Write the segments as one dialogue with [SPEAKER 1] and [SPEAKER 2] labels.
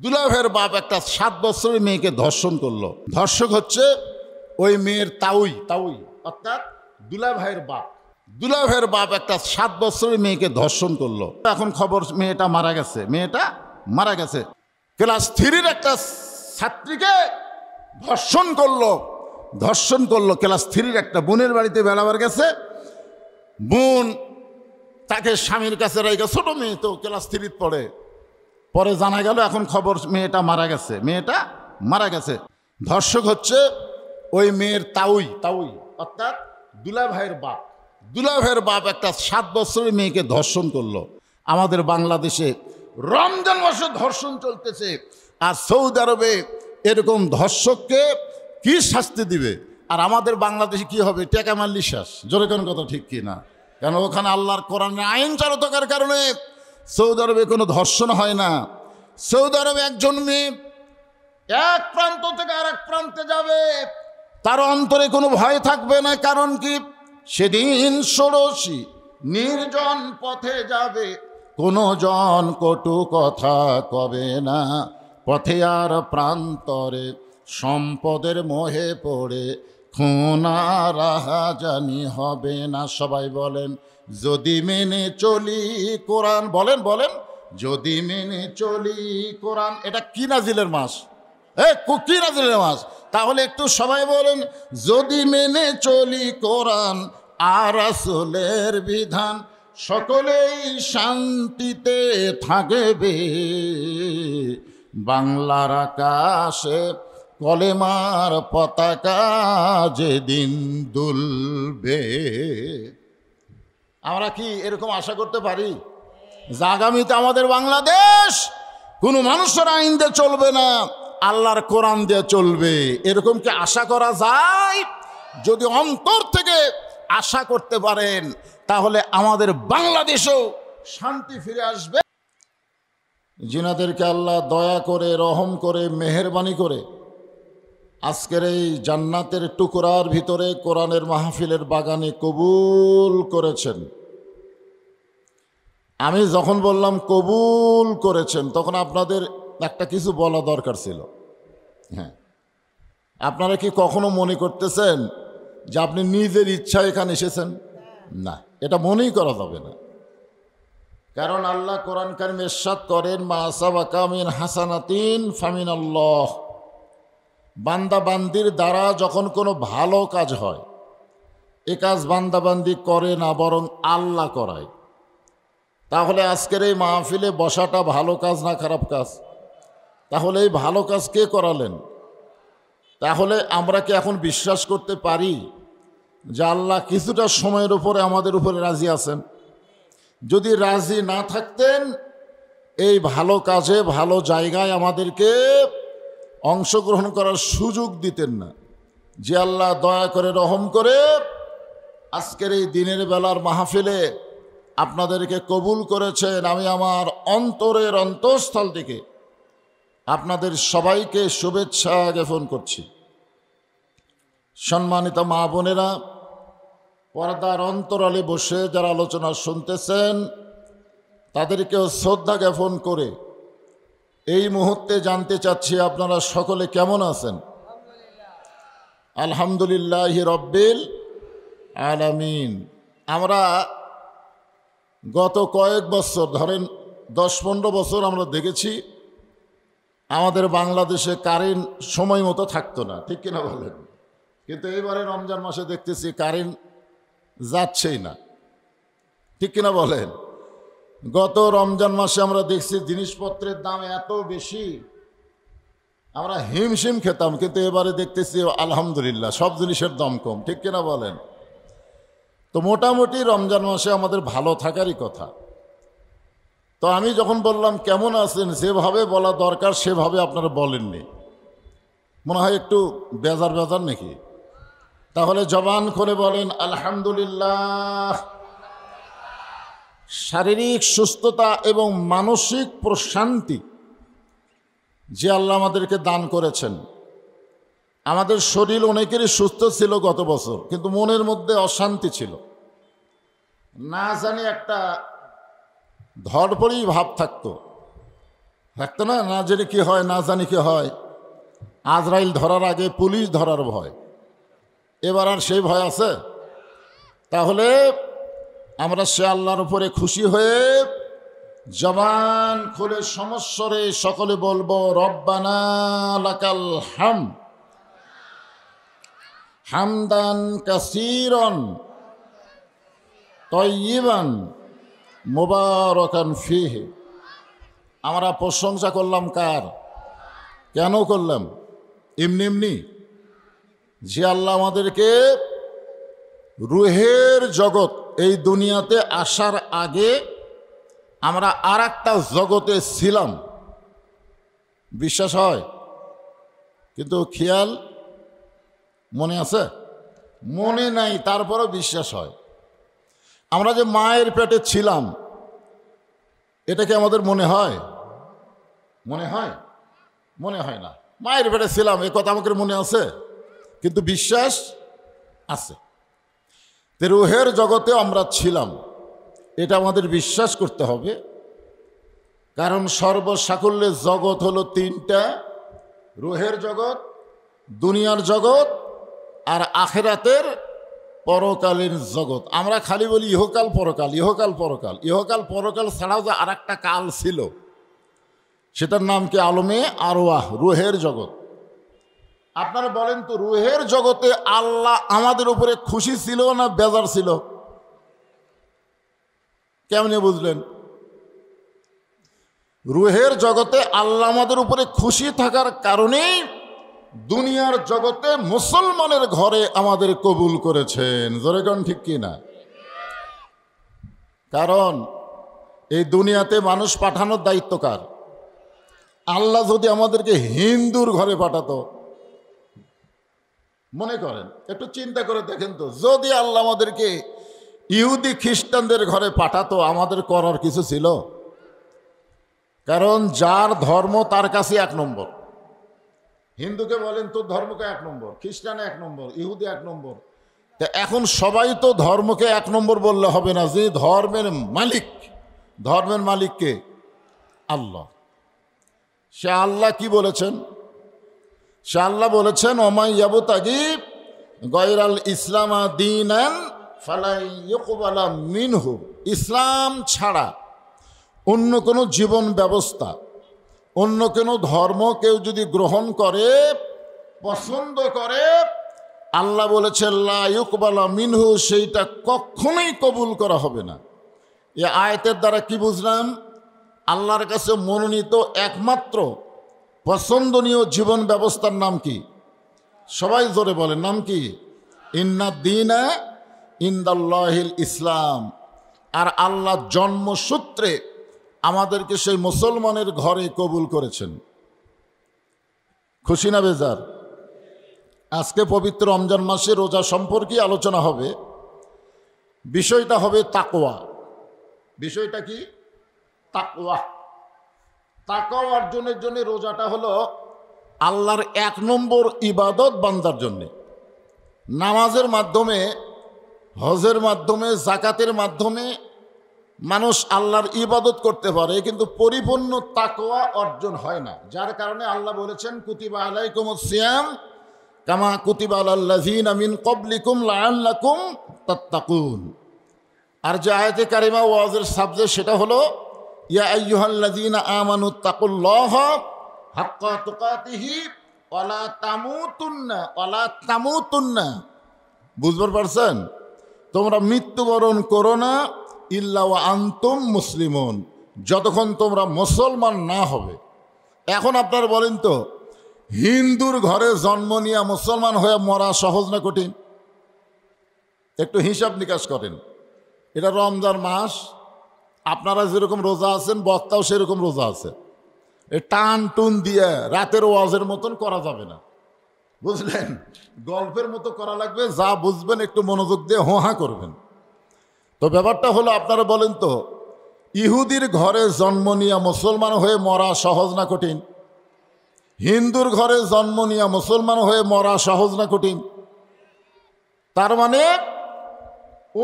[SPEAKER 1] দুলাভাইয়ের বাপ একটা 7 বছরের মেয়েকে ধর্ষণ করলো। ধর্ষক হচ্ছে ওই মেয়ের তাউই অর্থাৎ দুলাভাইয়ের বাপ। দুলাভাইয়ের বাপ একটা 7 বছরের মেয়েকে ধর্ষণ করলো। এখন খবর মেয়েটা মারা গেছে। ক্লাস 3-র একটা ছাত্রীকে ধর্ষণ করলো ক্লাস 3-র একটা বোনের বাড়িতে বেড়াবার গেছে। বোন তাকে স্বামীর কাছে রেখে, ছোট মেয়ে তো ক্লাস 3 পড়ে। পরে জানা গেল এখন খবর মেয়েটা মারা গেছে। ধর্ষক হচ্ছে ওই মেয়ের তাউই অর্থাৎ দুলাভাইয়ের বাপ। দুলাভাইয়ের বাপ একটা 7 বছরের মেয়েকে ধর্ষণ করলো। আমাদের বাংলাদেশে রমজান মাসে ধর্ষণ চলতেছে, আর সৌদি আরবে এরকম ধর্ষককে কি শাস্তি দিবে? আর আমাদের বাংলাদেশে কি হবে? টেকা মারলি শেষ। জোরে কোন কথা ঠিক কি না? কেন ওখানে আল্লাহর কোরআনের আইন চালু থাকার কারণে সৌদি আরবে কোনো ধর্ষণ হয় না। সৌদি আরবে একজন মেয়ে এক প্রান্ত থেকে আরেক প্রান্তে যাবে, তার অন্তরে কোনো ভয় থাকবে না। কারণ কি? সেদিন ষোড়শী নির্জন পথে যাবে, কোনো জন কটু কথা কবে না। পথে আর প্রান্তরে সম্পদের মোহে পড়ে খুনা রাহাজানি হবে না। সবাই বলেন, যদি মেনে চলি কোরআন। বলেন যদি মেনে চলি কোরআন। এটা কি নাজিলের মাস? কি নাজিলের মাস? তাহলে একটু সবাই বলেন, যদি মেনে চলি কোরআন আর রাসূলের বিধান, সকলেই শান্তিতে থাকবে। বাংলার আকাশে কলেমার পতাকা যেদিন দুলবে। আমরা কি এরকম আশা করতে পারি যে আগামীতে আমাদের বাংলাদেশ কোনো মানুষের আইন দিয়ে চলবে না, আল্লাহর কোরআন দিয়ে চলবে? এরকম কি আশা করা যায়? যদি অন্তর থেকে আশা করতে পারেন, তাহলে আমাদের বাংলাদেশেও শান্তি ফিরে আসবে। জিনাদেরকে আল্লাহ দয়া করে, রহম করে, মেহেরবানি করে আজকের এই জান্নাতের টুকরার ভিতরে কোরআনের মাহফিলের বাগানে কবুল করেছেন। আমি যখন বললাম কবুল করেছেন, তখন আপনাদের একটা কিছু বলা দরকার ছিল। হ্যাঁ, আপনারা কি কখনো মনে করতেছেন যে আপনি নিজের ইচ্ছা এখানে এসেছেন? না, এটা মনেই করা যাবে না। কারণ আল্লাহ কোরআন কারীমে ইরশাদ করেন, মা আসাবাকা মিন হাসানাতিন ফামিনাল্লাহ। বান্দা বান্দির দ্বারা যখন কোনো ভালো কাজ হয়, এ কাজ বান্দাবান্দি করে না, বরং আল্লাহ করায়। তাহলে আজকের এই মাহফিলে বসাটা ভালো কাজ না খারাপ কাজ? তাহলে এই ভালো কাজ কে করালেন? তাহলে আমরা কি এখন বিশ্বাস করতে পারি যে আল্লাহ কিছুটা সময়ের উপরে আমাদের উপরে রাজি আছেন? যদি রাজি না থাকতেন, এই ভালো কাজে, ভালো জায়গায় আমাদেরকে অংশগ্রহণ করার সুযোগ দিতেন না। যে আল্লাহ দয়া করে, রহম করে আজকের এই দিনের বেলার মাহফিলে আপনাদেরকে কবুল করেছেন, আমি আমার অন্তরের অন্তঃস্থল থেকে আপনাদের সবাইকে শুভেচ্ছা জ্ঞাপন করছি। সম্মানিত মা বোনেরা, পর্দার অন্তরালে বসে যারা আলোচনা শুনতেছেন, তাদেরকেও শ্রদ্ধা জ্ঞাপন করে এই মুহূর্তে জানতে চাচ্ছি আপনারা সকলে কেমন আছেন? আলহামদুলিল্লাহ রব্বিল আলামিন। আমরা গত কয়েক বছর, ধরেন 10-15 বছর আমরা দেখেছি আমাদের বাংলাদেশে কারেন্ট সময় মতো থাকতো না, ঠিক কিনা বলেন? কিন্তু এবারে রমজান মাসে দেখতেছি কারেন্ট যাচ্ছেই না, ঠিক কিনা বলেন? গত রমজান মাসে আমরা দেখছি জিনিসপত্রের দাম এত বেশি, আমরা হিমশিম খেতাম, কিন্তু এবারে দেখতেছি আলহামদুলিল্লাহ সব জিনিসের দাম কম, ঠিক কিনা বলেন? তো মোটামুটি রমজান মাসে আমাদের ভালো থাকারই কথা। তো আমি যখন বললাম কেমন আছেন, যেভাবে বলা দরকার সেভাবে আপনারা বলেননি, মনে হয় একটু বেজার নাকি? তাহলে জবান করে বলেন আলহামদুলিল্লাহ। শারীরিক সুস্থতা এবং মানসিক প্রশান্তি যে আল্লাহ আমাদেরকে দান করেছেন। আমাদের শরীর অনেকেরই সুস্থ ছিল গত বছর, কিন্তু মনের মধ্যে অশান্তি ছিল, না জানি একটা ধরপড়ি ভাব থাকতো। থাকতো না, না জেনে কি হয়, না জানি কি হয়। আজরাইল ধরার আগে পুলিশ ধরার ভয়, এবার আর সেই ভয় আছে? তাহলে আমরা সে আল্লাহর উপরে খুশি হয়ে জবান খুলে সমস্বরে সকলে বলবো, রব্বানা লাকাল হামদ হামদান কাসীরান তাইয়িবান মুবারাকান ফীহি। আমরা প্রশংসা করলাম কার? কেন করলাম? এমনি এমনি? যে আল্লাহ আমাদেরকে রুহের জগৎ, এই দুনিয়াতে আসার আগে আমরা আর একটা জগতে ছিলাম, বিশ্বাস হয়? কিন্তু খেয়াল মনে আছে? মনে নাই, তারপরও বিশ্বাস হয়। আমরা যে মায়ের পেটে ছিলাম, এটা কি আমাদের মনে হয়? মনে হয়? মনে হয় না। মায়ের পেটে ছিলাম এ কথা আমাদের মনে আছে, কিন্তু বিশ্বাস আছে। রুহের জগতে আমরা ছিলাম, এটা আমাদের বিশ্বাস করতে হবে। কারণ সর্বসাকুল্যের জগৎ হলো তিনটা: রুহের জগৎ, দুনিয়ার জগৎ, আর আখেরাতের পরকালের জগৎ। আমরা খালি বলি ইহকাল পরকাল, ইহকাল পরকাল। ইহকাল পরকাল ছাড়াও যে আর একটা কাল ছিল, সেটার নাম কি? আলমে আরওয়াহ, রুহের জগৎ। আপনারা বলেন তো, রুহের জগতে আল্লাহ আমাদের উপরে খুশি ছিল না বেজার ছিল? কেমনে বুঝলেন? রুহের জগতে আল্লাহ আমাদের উপরে খুশি থাকার কারণেই দুনিয়ার জগতে মুসলমানের ঘরে আমাদের কবুল করেছেন। জোরে কোন ঠিক কি না? কারণ এই দুনিয়াতে মানুষ পাঠানোর দায়িত্ব কার? আল্লাহ যদি আমাদেরকে হিন্দুর ঘরে পাঠাতো, মনে করেন, একটু চিন্তা করে দেখেন তো, যদি আল্লাহ আমাদেরকে ইহুদি খ্রিস্টানদের ঘরে পাঠাতো, আমাদের করার কিছু ছিল? কারণ যার ধর্ম তার কাছে এক নম্বর। হিন্দুকে বলেন তোর ধর্মকে এক নম্বর, খ্রিস্টানে এক নম্বর, ইহুদি এক নম্বর। তা এখন সবাই তো ধর্মকে এক নম্বর বললে হবে না। যে ধর্মের মালিক, ধর্মের মালিককে আল্লাহ। সে আল্লাহ কি বলেছেন? সে আল্লাহ বলেছেন, ওমাই ইয়াবতাগি গায়রাল ইসলামা দীনান ফালাই ইউকবালা মিনহু। ইসলাম ছাড়া অন্য কোনো জীবন ব্যবস্থা, অন্য কোনো ধর্ম কেউ যদি গ্রহণ করে, পছন্দ করে, আল্লাহ বলেছেন লা ইউকবালা মিনহু, সেইটা কখনোই কবুল করা হবে না। এ আয়াতের দ্বারা কি বুঝলাম? আল্লাহর কাছে মনোনীত একমাত্র পছন্দনীয় জীবন ব্যবস্থার নাম কি? সবাই জোরে বলেন, নাম কি? ইন্না দীনা ইনদাল্লাহিল ইসলাম। আর আল্লাহ জন্মসূত্রে আমাদেরকে সেই মুসলমানের ঘরে কবুল করেছেন। খুশি না বেজার? আজকে পবিত্র রমজান মাসে রোজা সম্পর্কে আলোচনা হবে। বিষয়টা হবে তাকওয়া। বিষয়টা কি? তাকওয়া। তাকওয়া অর্জনের জন্য রোজাটা হলো আল্লাহর এক নম্বর ইবাদত বান্দার জন্যে। নামাজের মাধ্যমে, হজের মাধ্যমে, জাকাতের মাধ্যমে মানুষ আল্লাহর ইবাদত করতে পারে, কিন্তু পরিপূর্ণ তাকওয়া অর্জন হয় না। যার কারণে আল্লাহ বলেছেন, কুতিবা আলাইকুমুস সিয়াম কামা কুতিবা আলাল লাযিনা মিন ক্বাবলিকুম লাআল্লাকুম তাত্তাকুন। আর যে আয়াতে কারিমা ওয়াজের সাবজেক্ট, সেটা হলো ইয়া আইয়ুহাল্লাযিনা আমানুত্তাকুল্লাহা হাক্কা তুকাতিহি ওয়ালা তামুতুন্না ওয়ালা তামুতুন্না। বুঝতে পারছেন? তোমরা মৃত্যুবরণ করো না ইল্লা ওয়া আনতুম মুসলিমুন, যতক্ষণ তোমরা মুসলমান না হবে। এখন আপনারা বলেন তো, হিন্দুর ঘরে জন্ম নিয়ে মুসলমান হয়ে মরা সহজ না কঠিন? একটু হিসাব নিকাশ করেন। এটা রমজান মাস, আপনারা যেরকম রোজা আছেন, বক্তাও সেরকম রোজা আছে। এই টান টুন দিয়ে রাতের ওয়াজের মতন করা যাবে না, বুঝলেন? গল্পের মতো করা লাগবে। যা বুঝবেন একটু মনোযোগ দিয়ে হোহা করবেন। তো ব্যাপারটা হলো, আপনারা বলেন তো, ইহুদির ঘরে জন্ম নিয়ে মুসলমান হয়ে মরা সহজ না কঠিন? হিন্দুর ঘরে জন্ম নিয়ে মুসলমান হয়ে মরা সহজ না কঠিন? তার মানে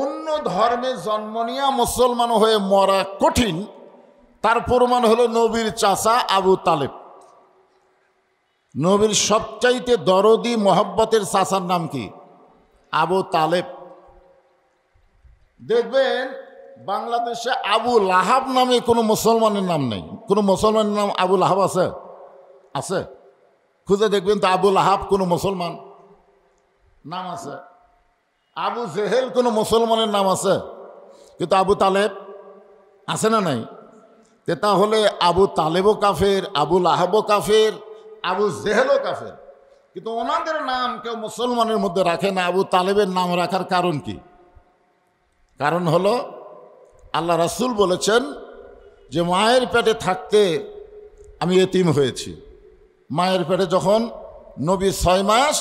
[SPEAKER 1] অন্য ধর্মে জন্ম নিয়ে মুসলমান হয়ে মরা কঠিন, তার প্রমাণ হলো নবীর চাচা আবু তালেব। নবীর সবচাইতে দরদি মহব্বতের চাচার নাম কি? আবু তালেব। দেখবেন বাংলাদেশে আবু লাহাব নামে কোনো মুসলমানের নাম নেই। কোনো মুসলমানের নাম আবু লাহাব আছে? আছে? খুঁজে দেখবেন তো আবু লাহাব কোনো মুসলমান নাম আছে? আবু জেহেল কোনো মুসলমানের নাম আছে? কিন্তু আবু তালেব আছে না নাই? তাহলে আবু তালেবও কাফের, আবু লাহাবও কাফের, আবু জেহেলও কাফের। কিন্তু ওনাদের নাম কেউ মুসলমানের মধ্যে রাখে না। আবু তালেবের নাম রাখার কারণ কি? কারণ হলো আল্লাহ রাসূল বলেছেন যে মায়ের পেটে থাকতে আমি এতিম হয়েছি। মায়ের পেটে যখন নবী 6 মাস,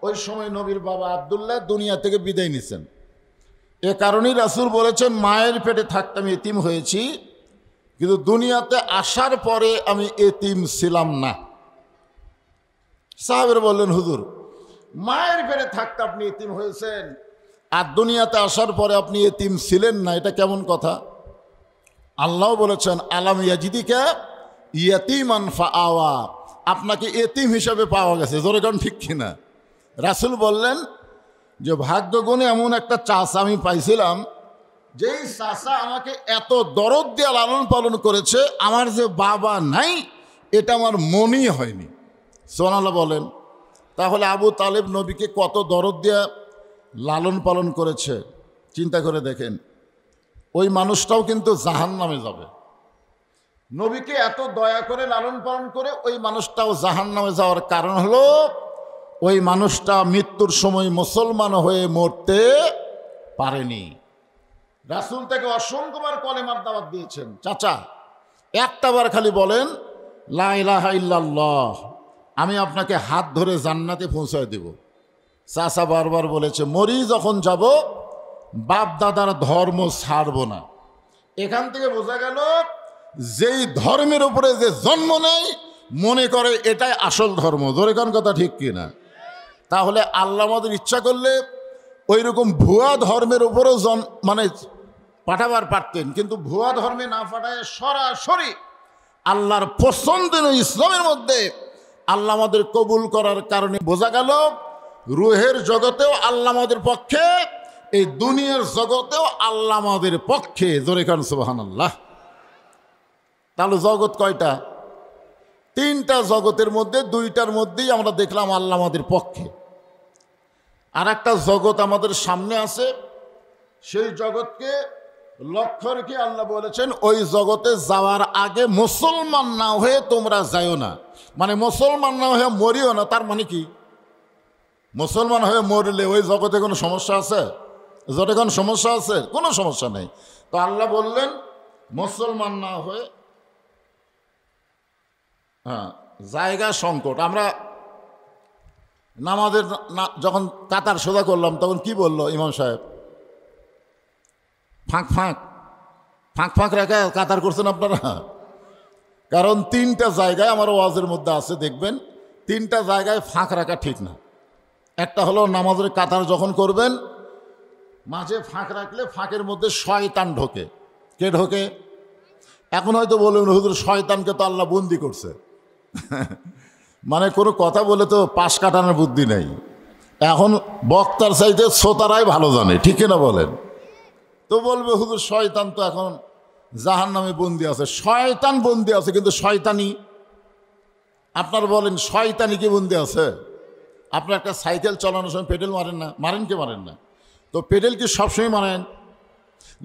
[SPEAKER 1] ওই সময় নবীর বাবা আব্দুল্লাহ দুনিয়া থেকে বিদায় নিছেন। এ কারণেই রাসূল বলেছেন মায়ের পেটে থাকতে আমি এতিম হয়েছি, কিন্তু দুনিয়াতে আসার পরে আমি এতিম ছিলাম না। সাহাবেরা বললেন, হুজুর মায়ের পেটে থাকতে আপনি এতিম হয়েছেন আর দুনিয়াতে আসার পরে আপনি এতিম ছিলেন না, এটা কেমন কথা? আল্লাহ বলেছেন আলাম ইয়াজিদিকা ইয়াতীমান ফাআওয়া, আপনাকে এতিম হিসাবে পাওয়া গেছে। জোরে কারণ ঠিক কিনা? রাসূল বললেন যে ভাগ্যগুণে এমন একটা চাচা আমি পাইছিলাম, যেই চাচা আমাকে এত দরদ দিয়ে লালন পালন করেছে, আমার যে বাবা নাই এটা আমার মনেই হয়নি। সুবহানাল্লাহ বলেন। তাহলে আবু তালেব নবীকে কত দরদ দিয়ে লালন পালন করেছে চিন্তা করে দেখেন। ওই মানুষটাও কিন্তু জাহান্নামে যাবে। নবীকে এত দয়া করে লালন পালন করে ওই মানুষটাও জাহান্নামে যাওয়ার কারণ হলো ওই মানুষটা মৃত্যুর সময় মুসলমান হয়ে মরতে পারেনি। রাসূল তাকে অসংখ্যবার কলেমার দাওয়াত দিয়েছেন। চাচা একটাবার খালি বলেন লা ইলাহা ইল্লাল্লাহ, আমি আপনাকে হাত ধরে জান্নাতে পৌঁছায় দেব। চাচা বারবার বলেছে মরি যখন যাব বাপ দাদার ধর্ম ছাড়ব না। এখান থেকে বোঝা গেল যেই ধর্মের উপরে যে জন্ম নেয় মনে করে এটাই আসল ধর্ম। জোরে কোন কথা ঠিক কিনা? তাহলে আল্লাহ আমাদের ইচ্ছা করলে ওই রকম ভুয়া ধর্মের উপরেও মানে পাঠাবার পারতেন, কিন্তু ভুয়া ধর্মে না পাঠায় সরাসরি আল্লাহর পছন্দের ইসলামের মধ্যে আল্লাহ আমাদের কবুল করার কারণে বোঝা গেল রুহের জগতেও আল্লাহ আমাদের পক্ষে, এই দুনিয়ার জগতেও আল্লাহ আমাদের পক্ষে। জোরে কান সুবহানাল্লাহ। তাহলে জগৎ কয়টা? 3টা জগতের মধ্যে 2টার মধ্যেই আমরা দেখলাম আল্লাহ আমাদের পক্ষে। আর একটা জগৎ আমাদের সামনে আছে, সেই জগৎকে লক্ষ্য রেখে আল্লাহ বলেছেন ওই জগতে যাওয়ার আগে মুসলমান না হয়ে তোমরা যাইও না। মানে মুসলমান না হয়ে মরিও না। তার মানে কি? মুসলমান হয়ে মরলে ওই জগতে কোনো সমস্যা আছে? জগতে কোনো সমস্যা আছে? কোনো সমস্যা নেই। তো আল্লাহ বললেন মুসলমান না হয়ে, জায়গা সংকট। আমরা নামাজের যখন কাতার সোজা করলাম তখন কি বললো ইমাম সাহেব? ফাঁক ফাঁক ফাঁক ফাঁক রেখে কাতার করছেন আপনারা। কারণ 3টা জায়গায় আমার ওয়াজের মধ্যে আছে, দেখবেন 3টা জায়গায় ফাঁক রাখা ঠিক না। একটা হলো নামাজের কাতার যখন করবেন মাঝে ফাঁক রাখলে ফাঁকের মধ্যে শয়তান ঢোকে। কে ঢোকে? এখন হয়তো বলবেন হুজুর শয়তানকে তো আল্লাহ বন্দি করছে। মানে কোনো কথা বলে তো পাশ কাটানোর বুদ্ধি নেই। এখন বক্তার চাইতে শ্রোতারাই ভালো জানে, ঠিক না বলেন? তো বলবে হুজুর শয়তান তো এখন জাহান্নামে বন্দি আছে। শয়তান বন্দি আছে, কিন্তু শয়তানি আপনার বলেন শয়তানি কি বন্দি আছে? আপনার একটা সাইকেল চালানোর সময় পেডেল মারেন না? মারেন কি মারেন না? তো পেডেল কি সবসময় মারেন?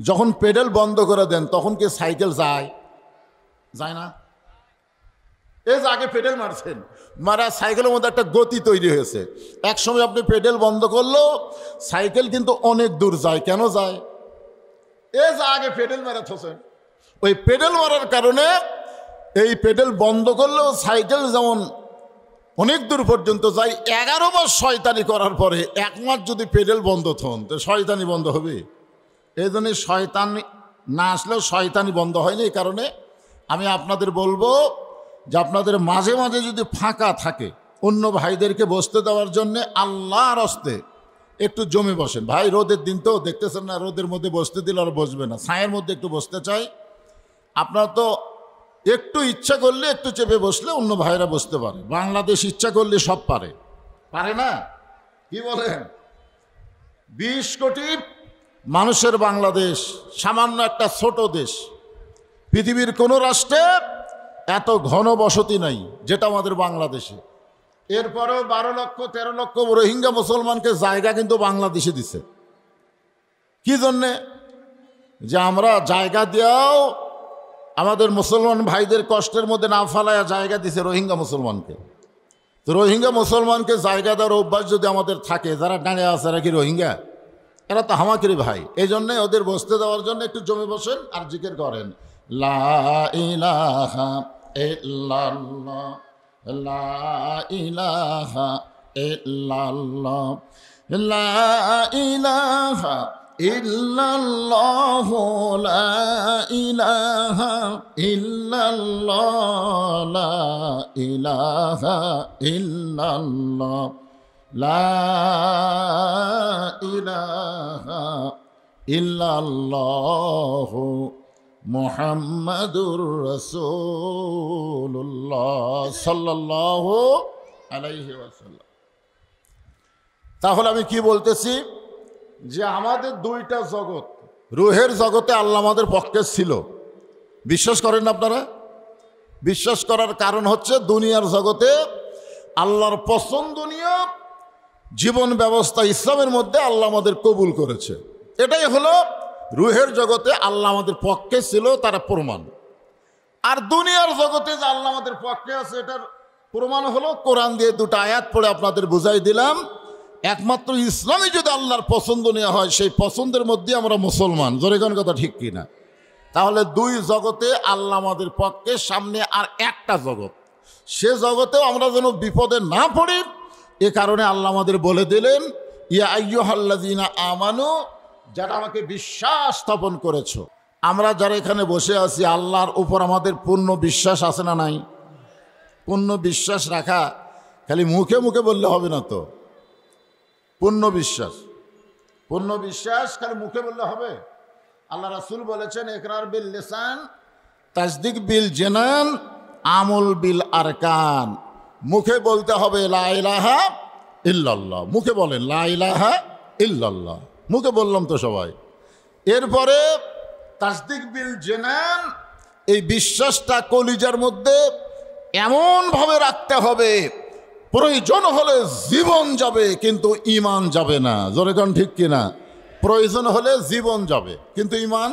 [SPEAKER 1] যখন পেডেল বন্ধ করে দেন তখন কি সাইকেল যায়? যায় না? এই যে আগে পেডেল মারছেন, মারা সাইকেলের মধ্যে একটা গতি তৈরি হয়েছে। এক সময় আপনি পেডেল বন্ধ করলেও সাইকেল কিন্তু অনেক দূর যায়। কেন যায়? এই যে আগে পেডেল মারা থোছেন, ওই পেডেল মারার কারণে এই পেডেল বন্ধ করলেও সাইকেল যেমন অনেক দূর পর্যন্ত যায়। 11 বার শয়তানি করার পরে 1 মাস যদি পেডেল বন্ধ থন তো শয়তানি বন্ধ হবে? এই জন্যই শয়তান না আসলেও শয়তানি বন্ধ হয়নি। এই কারণে আমি আপনাদের বলবো যে আপনাদের মাঝে মাঝে যদি ফাঁকা থাকে অন্য ভাইদেরকে বসতে দেওয়ার জন্যে আল্লাহর হস্তে একটু জমে বসেন। ভাই রোদের দিন তো দেখতেছেন না, রোদের মধ্যে বসতে দিলে আর বসবে না, ছায়ের মধ্যে একটু বসতে চাই। আপনারা তো একটু ইচ্ছা করলে একটু চেপে বসলে অন্য ভাইরা বসতে পারে। বাংলাদেশ ইচ্ছা করলে সব পারে, পারে না? কি বলেন? 20 কোটি মানুষের বাংলাদেশ সামান্য একটা ছোট দেশ। পৃথিবীর কোনো রাষ্ট্রে এত ঘন বসতি নাই যেটা আমাদের বাংলাদেশে। এরপরেও 12 লক্ষ 13 লক্ষ রোহিঙ্গা মুসলমানকে জায়গা কিন্তু বাংলাদেশে দিছে। কি জন্যে? যে আমরা জায়গা দিয়েও আমাদের মুসলমান ভাইদের কষ্টের মধ্যে না ফেলায় জায়গা দিছে রোহিঙ্গা মুসলমানকে। তো রোহিঙ্গা মুসলমানকে জায়গা দেওয়ার অভ্যাস যদি আমাদের থাকে, যারা দাঁড়িয়ে আছে এরা কি রোহিঙ্গা? এরা তো হামাকিরি ভাই। এই জন্যে ওদের বসতে দেওয়ার জন্য একটু জমে বসেন আর জিকির করেন, লা ইলাহা ইল্লাল্লাহ, লা ইলাহা ইল্লাল্লাহ, লা ইলাহা ইল্লাল্লাহ, লা ইলাহা ইল্লাল্লাহ, লা ইলাহা ইল্লাল্লাহ, লা ইলাহা ইল্লাল্লাহ, মুহাম্মাদুর রাসূলুল্লাহ সাল্লাল্লাহু আলাইহি ওয়াসাল্লাম। তাহলে আমি কি বলতেছি? যে আমাদের দুইটা জগৎ, রুহের জগতে আল্লাহ আমাদের পক্ষে ছিল। বিশ্বাস করেন না আপনারা? বিশ্বাস করার কারণ হচ্ছে দুনিয়ার জগতে আল্লাহর পছন্দনীয় জীবন ব্যবস্থা ইসলামের মধ্যে আল্লাহ আমাদের কবুল করেছে। এটাই হলো রুহের জগতে আল্লাহ আমাদের পক্ষে ছিল, তারা প্রমাণ। আর দুনিয়ার জগতে যে আল্লাহ আমাদের পক্ষে আছে এটার প্রমাণ হলো কোরআন দিয়ে দুটো আয়াত পড়ে আপনাদের বুঝাই দিলাম। একমাত্র ইসলামই যদি আল্লাহর পছন্দনীয় হয়, সেই পছন্দের মধ্যে আমরা মুসলমান। জোরে কোন কথা ঠিক কিনা? তাহলে দুই জগতে আল্লাহ আমাদের পক্ষে, সামনে আর একটা জগৎ, সে জগতেও আমরা যেন বিপদে না পড়ি, এ কারণে আল্লাহ আমাদের বলে দিলেন, ইয়া আইয়ুহাল্লাযীনা আমানু, যারা আমাকে বিশ্বাস স্থাপন করেছো। আমরা যারা এখানে বসে আছি, আল্লাহর উপর আমাদের পূর্ণ বিশ্বাস আছে না নাই? পূর্ণ বিশ্বাস রাখা খালি মুখে মুখে বললে হবে না তো। পূর্ণ বিশ্বাস, পূর্ণ বিশ্বাস খালি মুখে বললে হবে? আল্লাহ রাসূল বলেছেন, ইকরার বিল লিসান, তাসদিক বিল জানান, আমল বিল আরকান। মুখে বলতে হবে লা ইলাহা ইল্লাল্লাহ, মুখে বলেন লা ইলাহা ইল্লাল্লাহ, মুখে বললাম তো সবাই। এরপরে তাসদিক বিল জানান, এই বিশ্বাসটা কলিজার মধ্যে এমনভাবে রাখতে হবে, প্রয়োজন হলে জীবন যাবে কিন্তু ঈমান যাবে না। জোরে কোন ঠিক কিনা? প্রয়োজন হলে জীবন যাবে কিন্তু ঈমান।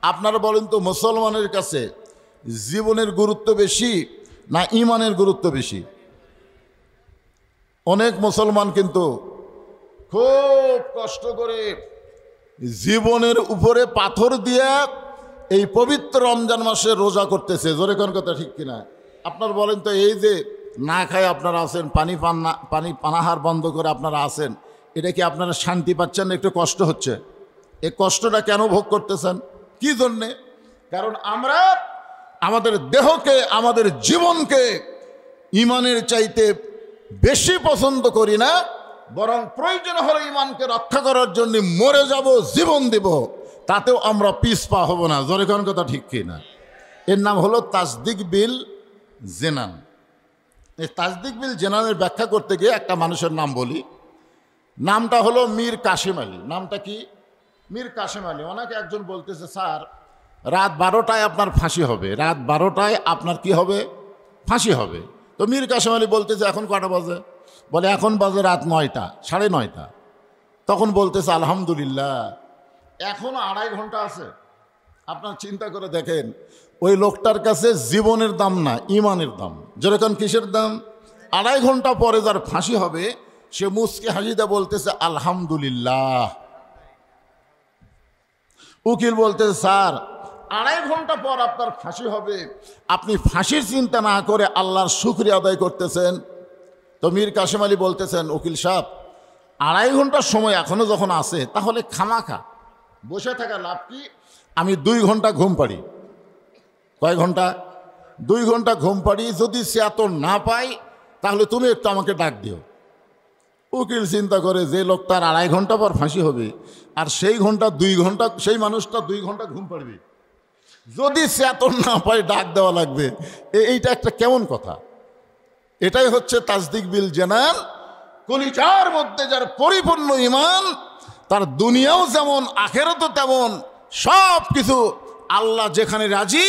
[SPEAKER 1] আপনারা বলেন তো, মুসলমানের কাছে জীবনের গুরুত্ব বেশি না ঈমানের গুরুত্ব বেশি? অনেক মুসলমান কিন্তু খুব কষ্ট করে জীবনের উপরে পাথর দিয়ে এই পবিত্র রমজান মাসে রোজা করতেছে। জোরে কোন কথা ঠিক কিনা? আপনার বলেন তো, এই যে না খায় আপনারা আছেন, পানাহার বন্ধ করে আপনারা আছেন, এটা কি আপনারা শান্তি পাচ্ছেন না? একটু কষ্ট হচ্ছে। এই কষ্টটা কেন ভোগ করতেছেন? কি জন্যে? কারণ আমরা আমাদের দেহকে, আমাদের জীবনকে ঈমানের চাইতে বেশি পছন্দ করি না, বরং প্রয়োজন হলে ঈমানকে রক্ষা করার জন্য মরে যাব, জীবন দেব, তাতেও আমরা পিছপা হব না। জোরে কোন কথা ঠিক কিনা? এর নাম হলো তাসদিক বিল জেনান। এই তাসদিক বিল জেনানের ব্যাখ্যা করতে গিয়ে একটা মানুষের নাম বলি। নামটা হলো মীর কাসেম আলী। নামটা কি? মীর কাসেম আলী। ওনাকে একজন বলতেছে, স্যার রাত 12টায় আপনার ফাঁসি হবে, রাত 12টায় আপনার কি হবে? ফাঁসি হবে। তো মীর কাসেম আলী বলতেছে, এখন কটা বাজে? বলে এখন বাজে রাত 9টা, 9:30। তখন বলতেছে, আলহামদুলিল্লাহ, এখনো 2.5 ঘন্টা আছে। আপনার চিন্তা করে দেখেন, ওই লোকটার কাছে জীবনের দাম না, ঈমানের দাম। যেরকম কিসের দাম? 2.5 ঘন্টা পরে যার ফাঁসি হবে, সে মুচকে হাসিতে বলতেছে আলহামদুলিল্লাহ। উকিল বলতেছে, স্যার 2.5 ঘন্টা পর আপনার ফাঁসি হবে, আপনি ফাঁসির চিন্তা না করে আল্লাহর শুকরিয়া আদায় করতেছেন। তো মীর কাসেম আলী বলতেছেন, উকিল সাহেব 2.5 ঘন্টার সময় এখনো যখন আছে, তাহলে খামাখা বসে থাকা লাভ কি? আমি 2 ঘন্টা ঘুম পাড়ি। কয় ঘন্টা? 2 ঘন্টা ঘুম পাড়ি। যদি সে এত না পাই, তাহলে তুমি একটু আমাকে ডাক দিও। উকিল চিন্তা করে, যে লোকটার 2.5 ঘন্টা পর ফাঁসি হবে, আর সেই 2 ঘন্টা সেই মানুষটা 2 ঘন্টা ঘুম পাড়বে, যদি চেতন না পায় ডাক দেওয়া লাগবে, এইটা একটা কেমন কথা? এটাই হচ্ছে তাসদিক বিল জানান। কলিজার মধ্যে যার পরিপূর্ণ ঈমান, তার দুনিয়াও যেমন আখেরাতও তেমন, সব কিছু আল্লাহ যেখানে রাজি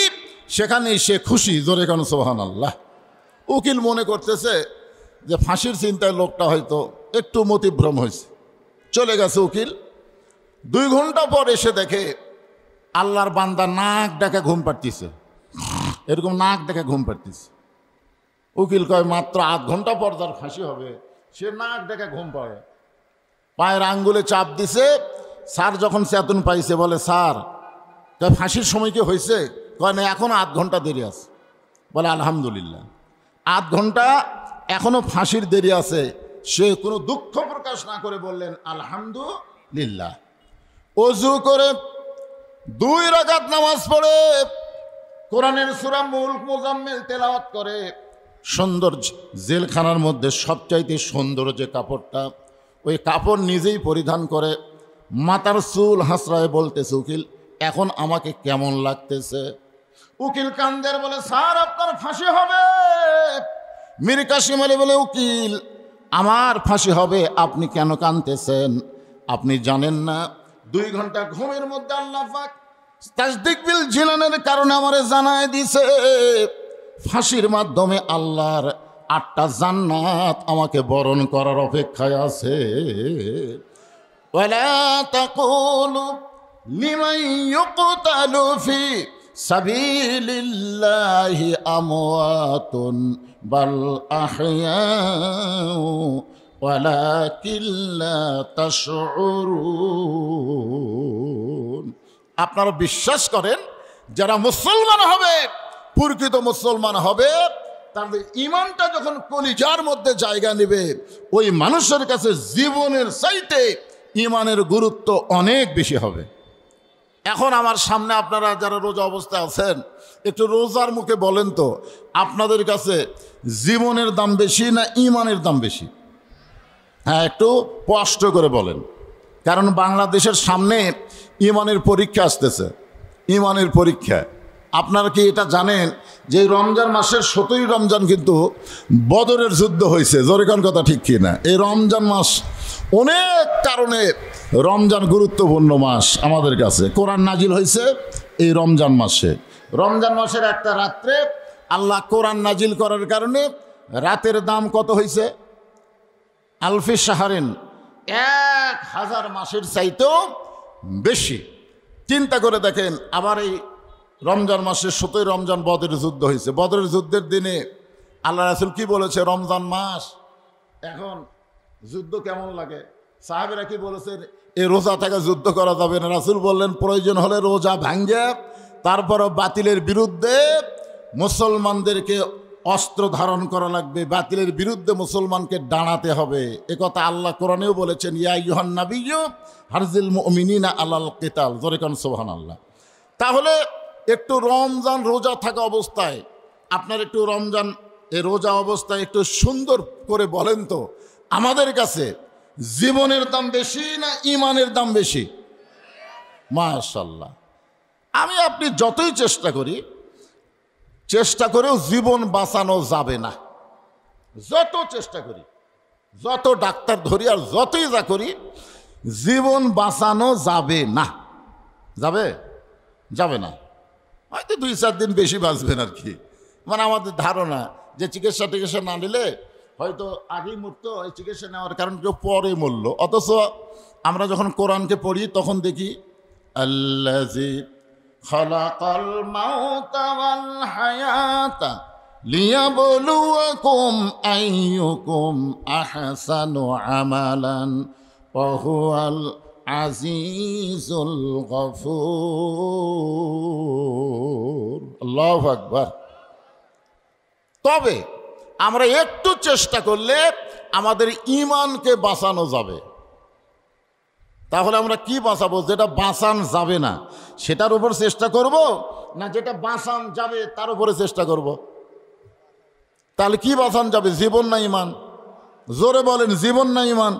[SPEAKER 1] সেখানেই সে খুশি। জোরে কান সুবহানাল্লাহ। উকিল মনে করতেছে যে ফাঁসির চিন্তায় লোকটা হয়তো একটু মতিভ্রম হয়েছে, চলে গেছে উকিল। 2 ঘন্টা পর এসে দেখে আল্লাহর বান্দা নাক ডাকে ঘুম পাড়তিছে, এরকম নাক ডাকে ঘুম পাড়তিছে। উকিল কয় মাত্র 8 ঘন্টা পর যার ফাঁসি হবে সে নাক ডাকে ঘুম পাড়ে। পায়ের আঙ্গুলে চাপ দিছে। স্যার যখন চেতন পাইছে বলে, স্যার ফাঁসির সময় কি হয়েছে? কয় না, এখনো 8 ঘন্টা দেরি আছে। বলে আলহামদুলিল্লাহ, 8 ঘন্টা এখনো ফাঁসির দেরি আছে। সে কোনো দুঃখ প্রকাশ না করে বললেন আলহামদুলিল্লাহ। ওযু করে 2 রাকাত নামাজ পড়ে কোরআনের সূরা মুলক মুজাম্মিল তেলাওয়াত করে, সুন্দর জেলখানার মধ্যে সবচাইতে সুন্দর যে কাপড়টা, ওই কাপড় নিজেই পরিধান করে মাথার চুল হাসরায় বলতেছে, উকিল এখন আমাকে কেমন লাগতেছে? উকিল কান্দের বলে, স্যার আপনার ফাঁসি হবে। মীর কাসিম আলী বলে, উকিল আমার ফাঁসি হবে, আপনি কেন কাঁদতেছেন? আপনি জানেন না 2 ঘন্টা ঘুমের মধ্যে আল্লাহ পাক তাসদিক বিল জিনানের কারণে আমারে জানায় দিছে ফাঁসির মাধ্যমে আল্লাহর 8টা জান্নাত আমাকে বরণ করার অপেক্ষায় আছে। ওয়ালা তাকুলু লিমান ইউকতালু ফি সাবিলিল্লাহি আমওয়াতুন বাল আহইয়াউ ওয়ালাকিন লা তাশউরুন। আপনারা বিশ্বাস করেন যারা মুসলমান হবে, প্রকৃত মুসলমান হবে, তাদের ঈমানটা যখন কলিজার মধ্যে জায়গা নেবে, ওই মানুষের কাছে জীবনের চাইতে ঈমানের গুরুত্ব অনেক বেশি হবে। এখন আমার সামনে আপনারা যারা রোজা অবস্থায় আছেন, একটু রোজার মুখে বলেন তো, আপনাদের কাছে জীবনের দাম বেশি না ঈমানের দাম বেশি? হ্যাঁ, একটু স্পষ্ট করে বলেন। কারণ বাংলাদেশের সামনে ঈমানের পরীক্ষা আসতেছে। ঈমানের পরীক্ষা আপনারা কি এটা জানেন যে রমজান মাসের 17ই রমজান কিন্তু বদরের যুদ্ধ হয়েছে? জোরে কোন কথা ঠিক কি না? এই রমজান মাস অনেক কারণে রমজান গুরুত্বপূর্ণ মাস আমাদের কাছে। কোরআন নাজিল হয়েছে এই রমজান মাসে। রমজান মাসের একটা রাত্রে আল্লাহ কোরআন নাজিল করার কারণে রাতের দাম কত হয়েছে? আলফি শাহরিন, 1000 মাসের চাইতেও বেশি। চিন্তা করে দেখেন, আবার এই রমজান মাসের 17ই রমজান বদরের যুদ্ধ হয়েছে। বদরের যুদ্ধের দিনে আল্লাহ রাসূল কি বলেছে? রমজান মাস এখন যুদ্ধ কেমন লাগে? সাহাবেরা কি বলেছেন? এই রোজা থেকে যুদ্ধ করা যাবে না। রাসূল বললেন প্রয়োজন হলে রোজা ভাঙ্গে তারপরও বাতিলের বিরুদ্ধে মুসলমানদেরকে অস্ত্র ধারণ করা লাগবে, বাতিলের বিরুদ্ধে মুসলমানকে দাঁড়াতে হবে। একথা আল্লাহ কোরআনেও বলেছেন, ইয়া আইয়ুহান নাবিয়্যু হারজিল মুমিনিনা আলাল কিতাল। জোরে কান সুবহানাল্লাহ। তাহলে একটু রমজান রোজা থাকা অবস্থায় আপনার একটু রমজান এই রোজা অবস্থায় একটু সুন্দর করে বলেন তো, আমাদের কাছে জীবনের দাম বেশি না ঈমানের দাম বেশি? মাশাআল্লাহ। আমি আপনি যতই চেষ্টা করেও জীবন বাঁচানো যাবে না। যত চেষ্টা করি, যত ডাক্তার ধরি আর যতই যা করি, জীবন বাঁচানো যাবে না। যাবে না। হয়তো 2-4 দিন বেশি বাঁচবেন আর কি। মানে আমাদের ধারণা যে চিকিৎসা না নিলে হয়তো আগেই মরতো, এই চিকিৎসা নেওয়ার কারণে কেউ পরে মরল। অথচ আমরা যখন কোরআনকে পড়ি তখন দেখি আল্লাযী খালাকাল মাউতা ওয়াল হায়াতা লিয়াবলুয়াকুম আইয়ুকুম আহসানু আমালান ওয়া হুয়াল আজিজুল গফুর। আল্লাহু আকবার। তবে আমরা একটু চেষ্টা করলে আমাদের ঈমানকে বাঁচানো যাবে। তাহলে আমরা কি বাঁচাবো? যেটা বাঁচান যাবে না সেটার উপর চেষ্টা করব, না যেটা বাঁচান যাবে তার উপরে চেষ্টা করব? তাহলে কি বাঁচান যাবে, জীবন না ঈমান? জোরে বলেন, জীবন না ঈমান?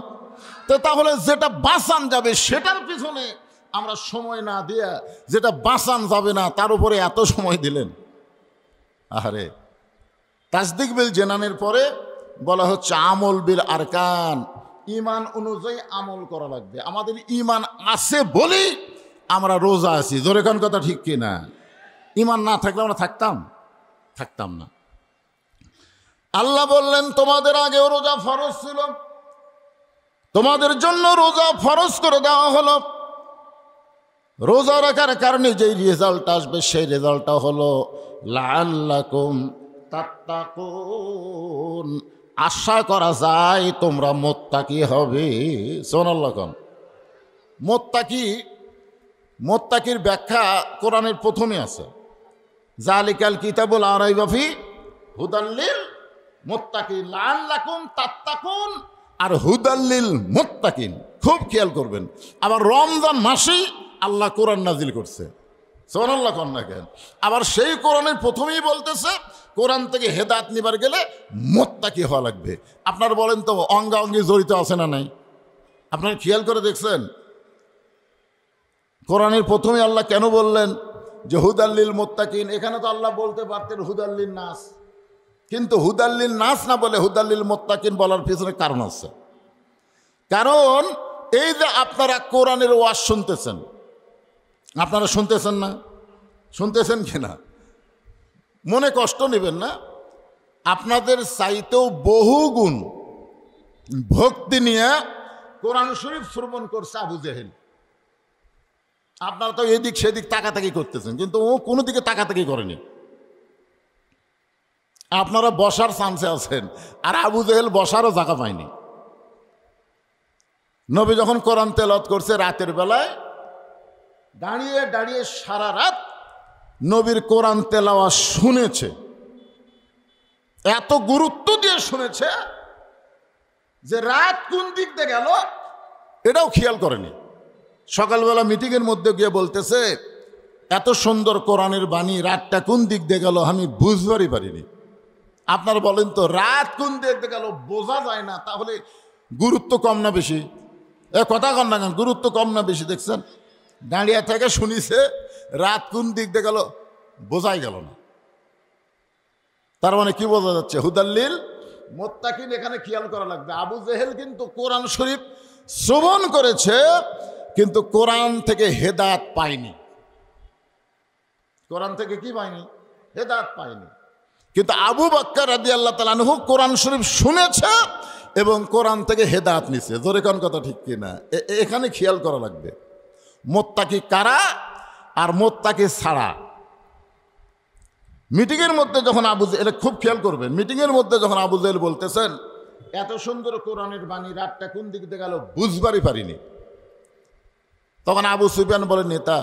[SPEAKER 1] তো তাহলে যেটা বাঁচান যাবে সেটার পিছনে আমরা সময় না দিয়া যেটা বাঁচান যাবে না তার উপরে এত সময় দিলেন। আরে তাসদিক বিল জেনানের পরে বলা হচ্ছে আমল বিল আরকান, ইমান অনুযায়ী আমল করা লাগবে। আমাদের ইমান আছে বলেই আমরা রোজা আছি। জোরে কোন কথা ঠিক কি না? ইমান না থাকলে আমরা থাকতাম না। আল্লাহ বললেন তোমাদের আগেও রোজা ফরজ ছিল, তোমাদের জন্য রোজা ফরজ করে দেওয়া হলো। রোজা রাখার কারণে যেই রেজাল্ট আসবে সেই রেজাল্টটা হলো লাআল্লাকুম তাত্তাকুন, আশা করা যায় তোমরা মুত্তাকি হবে। সুবহানাল্লাহ। মুত্তাকির ব্যাখ্যা কোরআনের প্রথমে আছে, জালিকাল কিতাবুল লা রাইবা ফি হুদাল লিল মুত্তাকিন, লাআল্লাকুম তাত্তাকুন আর হুদাল লিল মুত্তাকিন। খুব খেয়াল করবেন। আবার রমজান মাসেই আল্লাহ কোরআন নাজিল করছে। সুবহানাল্লাহ কন্যা কেন? আবার সেই কোরআনের প্রথমেই বলতেছে কোরআন থেকে হেদায়েত নিবার গেলে মুত্তাকি হওয়া লাগবে। আপনারা বলেন তো অঙ্গাঙ্গি জড়িত আছে না নাই? আপনারা খেয়াল করে দেখছেন কোরআনের প্রথমে আল্লাহ কেন বললেন যে হুদাল্লিল মুত্তাকিন? এখানে তো আল্লাহ বলতে পারতেন হুদাল্লিল নাস, কিন্তু হুদাল্লিল নাস না বলে হুদাল্লিল মুত্তাকিন বলার পিছনে কারণ আছে। কারণ এই যে আপনারা কোরআনের ওয়াজ শুনতেছেন, আপনারা শুনতেছেন না? শুনতেছেন কিনা? মনে কষ্ট নেবেন না। আপনাদের চাইতেও বহু গুণ ভক্তি নিয়ে কোরআন শরীফ শ্রবণ করছে আবু জেহেল। আপনারা তো এদিক সেদিক তাকাতাকি করতেছেন, কিন্তু ও কোনো দিকে তাকাতাকি করেনি। আপনারা বসার চান্সে আছেন, আর আবু জেহেল বসারও জায়গা পায়নি। নবী যখন কোরআন তেলাওয়াত করছে রাতের বেলায়, দাঁড়িয়ে দাঁড়িয়ে সারা রাত নবীর কোরআন তেলাওয়াত শুনেছে। এত গুরুত্ব দিয়ে শুনেছে যে রাত কোন দিক দিয়ে গেল এটাও খেয়াল করেনি। সকালবেলা মিটিংয়ের মধ্যে গিয়ে বলতেছে এত সুন্দর কোরআনের বাণী, রাতটা কোন দিক দিয়ে গেল আমি বুঝবারই পারিনি। আপনারা বলেন তো রাত কোন দিক দিয়ে গেল বোঝা যায় না, তাহলে গুরুত্ব কম না বেশি? কথা কন না কেন? গুরুত্ব কম না বেশি? দেখছেন দাঁড়িয়ে থেকে শুনিছে রাত কোন দিক দিয়ে গেল বোঝাই গেল না। তার মানে কি বোঝা যাচ্ছে? হুদাল্লিল মুত্তাকিন এখানে খেয়াল করা লাগবে। আবু জেহেল কিন্তু কোরআন শরীফ শ্রবণ করেছে, কিন্তু কোরআন থেকে হেদায়েত পায়নি। কোরআন থেকে কি পায়নি? হেদায়েত পায়নি। কিন্তু আবু বকর রাদিয়াল্লাহু তাআলা আনহু কোরআন শরীফ শুনেছে এবং কোরআন থেকে হেদায়েত নিছে। জোরে কোন কথা ঠিক কিনা? এখানে খেয়াল করা লাগবে মুত্তাকি কারা আর মুত্তাকি ছাড়া। মিটিংয়ের মধ্যে যখন আবু জেহেল, খুব খেয়াল করবেন, মিটিংয়ের মধ্যে যখন আবু জেহেল বলতেছেন এত সুন্দর কোরআনের বাণী, রাতটা কোন দিক দিয়ে গেল বুঝবারই পারিনি, তখন আবু সুফিয়ান বলেন নেতা,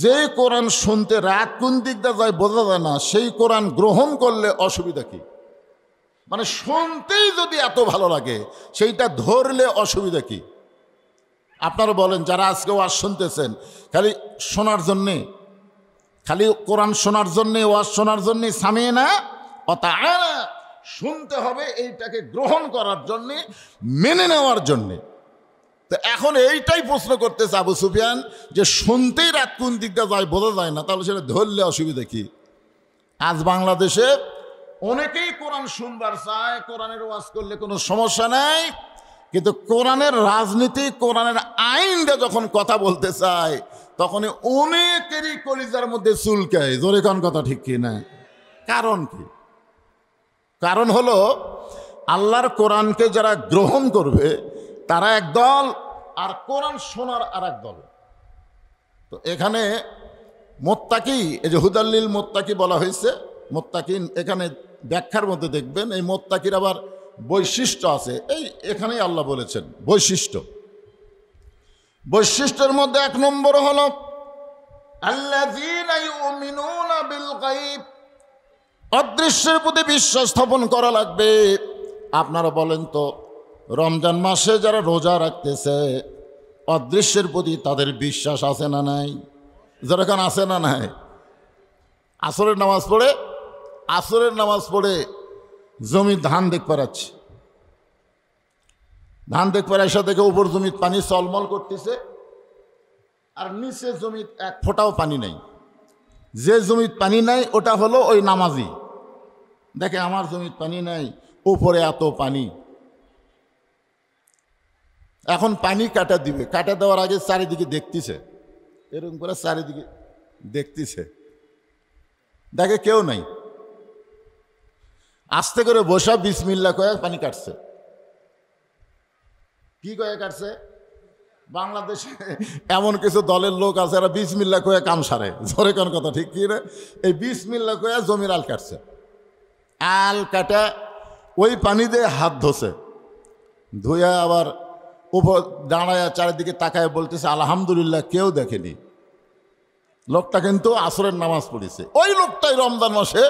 [SPEAKER 1] যে কোরআন শুনতে রাত কোন দিক দিয়ে যায় বোঝা যায় না, সেই কোরআন গ্রহণ করলে অসুবিধা কি? মানে শুনতেই যদি এত ভালো লাগে সেইটা ধরলে অসুবিধা কি? আপনারা বলেন যারা আজকে ওয়াজ শুনতেছেন খালি শোনার জন্যে, খালি কোরআন শোনার জন্যে, ওয়াজ শোনার জন্যে, সামিয়ে না অতাআনা, শুনতে হবে এইটাকে গ্রহণ করার জন্যে, মেনে নেওয়ার জন্যে। তো এখন এইটাই প্রশ্ন করতেছে আবু সুফিয়ান যে শুনতেই রাত কোন দিকটা যায় বোঝা যায় না, তাহলে সেটা ধরলে অসুবিধা কি? আজ বাংলাদেশে অনেকেই কোরআন শুনবার চায়, কোরআনের ওয়াজ করলে কোনো সমস্যা নাই, কিন্তু কোরআনের রাজনীতি, কোরআনের আইনটা যখন কথা বলতে চায় তখন অনেকেরই কলিজার মধ্যে চুলকায়। জোরে কোন কথা ঠিক কি না? কারণ কি? কারণ হলো আল্লাহর কোরআনকে যারা গ্রহণ করবে তারা একদল, আর কোরআন শোনার আর এক দল। তো এখানে মুত্তাকি, এই যে হুদাল্লিল মুত্তাকি বলা হয়েছে, মুত্তাকিন এখানে ব্যাখ্যার মধ্যে দেখবেন এই মুত্তাকির আবার বৈশিষ্ট্য আছে। এই এখানেই আল্লাহ বলেছেন বৈশিষ্ট্যের মধ্যে এক নম্বর হলো আল্লাযীনা ইউমিনুনা বিল গায়ব, অদৃশ্যের প্রতি বিশ্বাস স্থাপন করা লাগবে। আপনারা বলেন তো রমজান মাসে যারা রোজা রাখতেছে অদৃশ্যের প্রতি তাদের বিশ্বাস আছে না নাই? যেরকম আছে না নাই? আসরের নামাজ পড়ে জমি ধান দেখ পারাচ্ছে, ধান দেখ পারা এসে দেখে উপর জমির পানি চলমল করতেছে, আর নিচে জমির এক ফোঁটাও পানি নেই। যে জমির পানি নাই ওটা হলো ওই নামাজি। দেখে আমার জমির পানি নাই, উপরে এত পানি। এখন পানি কাটা দিবে, কাটা দেওয়ার আগে চারিদিকে দেখতেছে, এরকম করে চারিদিকে দেখতেছে, দেখে কেউ নাই। আস্তে করে বসা বিসমিল্লাহ কয়ে পানি কাটছে। কি কয়ে কাটছে? বাংলাদেশে এমন কিছু দলের লোক আছে এরা বিসমিল্লাহ কয়ে কাম সারে। জোরে কোন কথা ঠিক কি রে? এই বিসমিল্লাহ কয়ে জমির আল কাটছে। আল কাটা ওই পানি দিয়ে হাত ধোছে, ধুয়া আবার উপর দাঁড়ায় চারিদিকে তাকায় বলতেছে আলহামদুলিল্লাহ কেউ দেখেনি। লোকটা কিন্তু আসরের নামাজ পড়েছে। ওই লোকটাই রমজান মাসে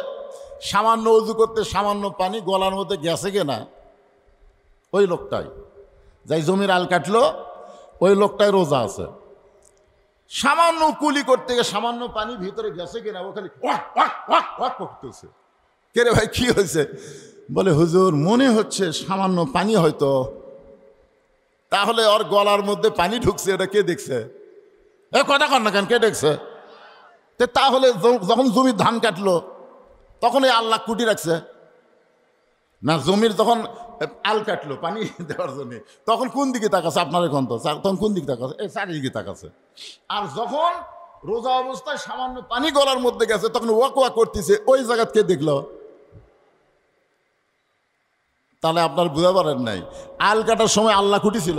[SPEAKER 1] সামান্য উজু করতে সামান্য পানি গলার মধ্যে গেছে কিনা, ওই লোকটাই যাই জমির আল কাটলো, ওই লোকটাই রোজা আছে। সামান্য কুলি করতে গিয়ে সামান্য পানি ভিতরে গেছে কিনা ও খালি ওয়াক ওয়াক ওয়াক ওয়াক করতেছে। কে রে ভাই কি হয়েছে? বলে হুজুর মনে হচ্ছে সামান্য পানি হয়তো। তাহলে ওর গলার মধ্যে পানি ঢুকছে, এটা কে দেখছে? এ কথা কর না কেন, কে দেখছে? তাহলে যখন জমির ধান কাটলো তখন এই আল্লাহ কুটি রাখছে না? জমির যখন আল কাটলো পানি দেওয়ার জন্য তখন কোন দিকে তাকাছে? আপনার এখন তো তখন কোন দিকে তাকাছে? এই চারিদিকে তাকাছে। আর যখন রোজা অবস্থায় সামান্য পানি গলার মধ্যে গেছে তখন ওয়াক ওয়াক করতেছে, ওই জায়গা কে দেখলো? তাহলে আপনার বুঝতে পারেন নাই, আল কাটার সময় আল্লাহ কুটি ছিল,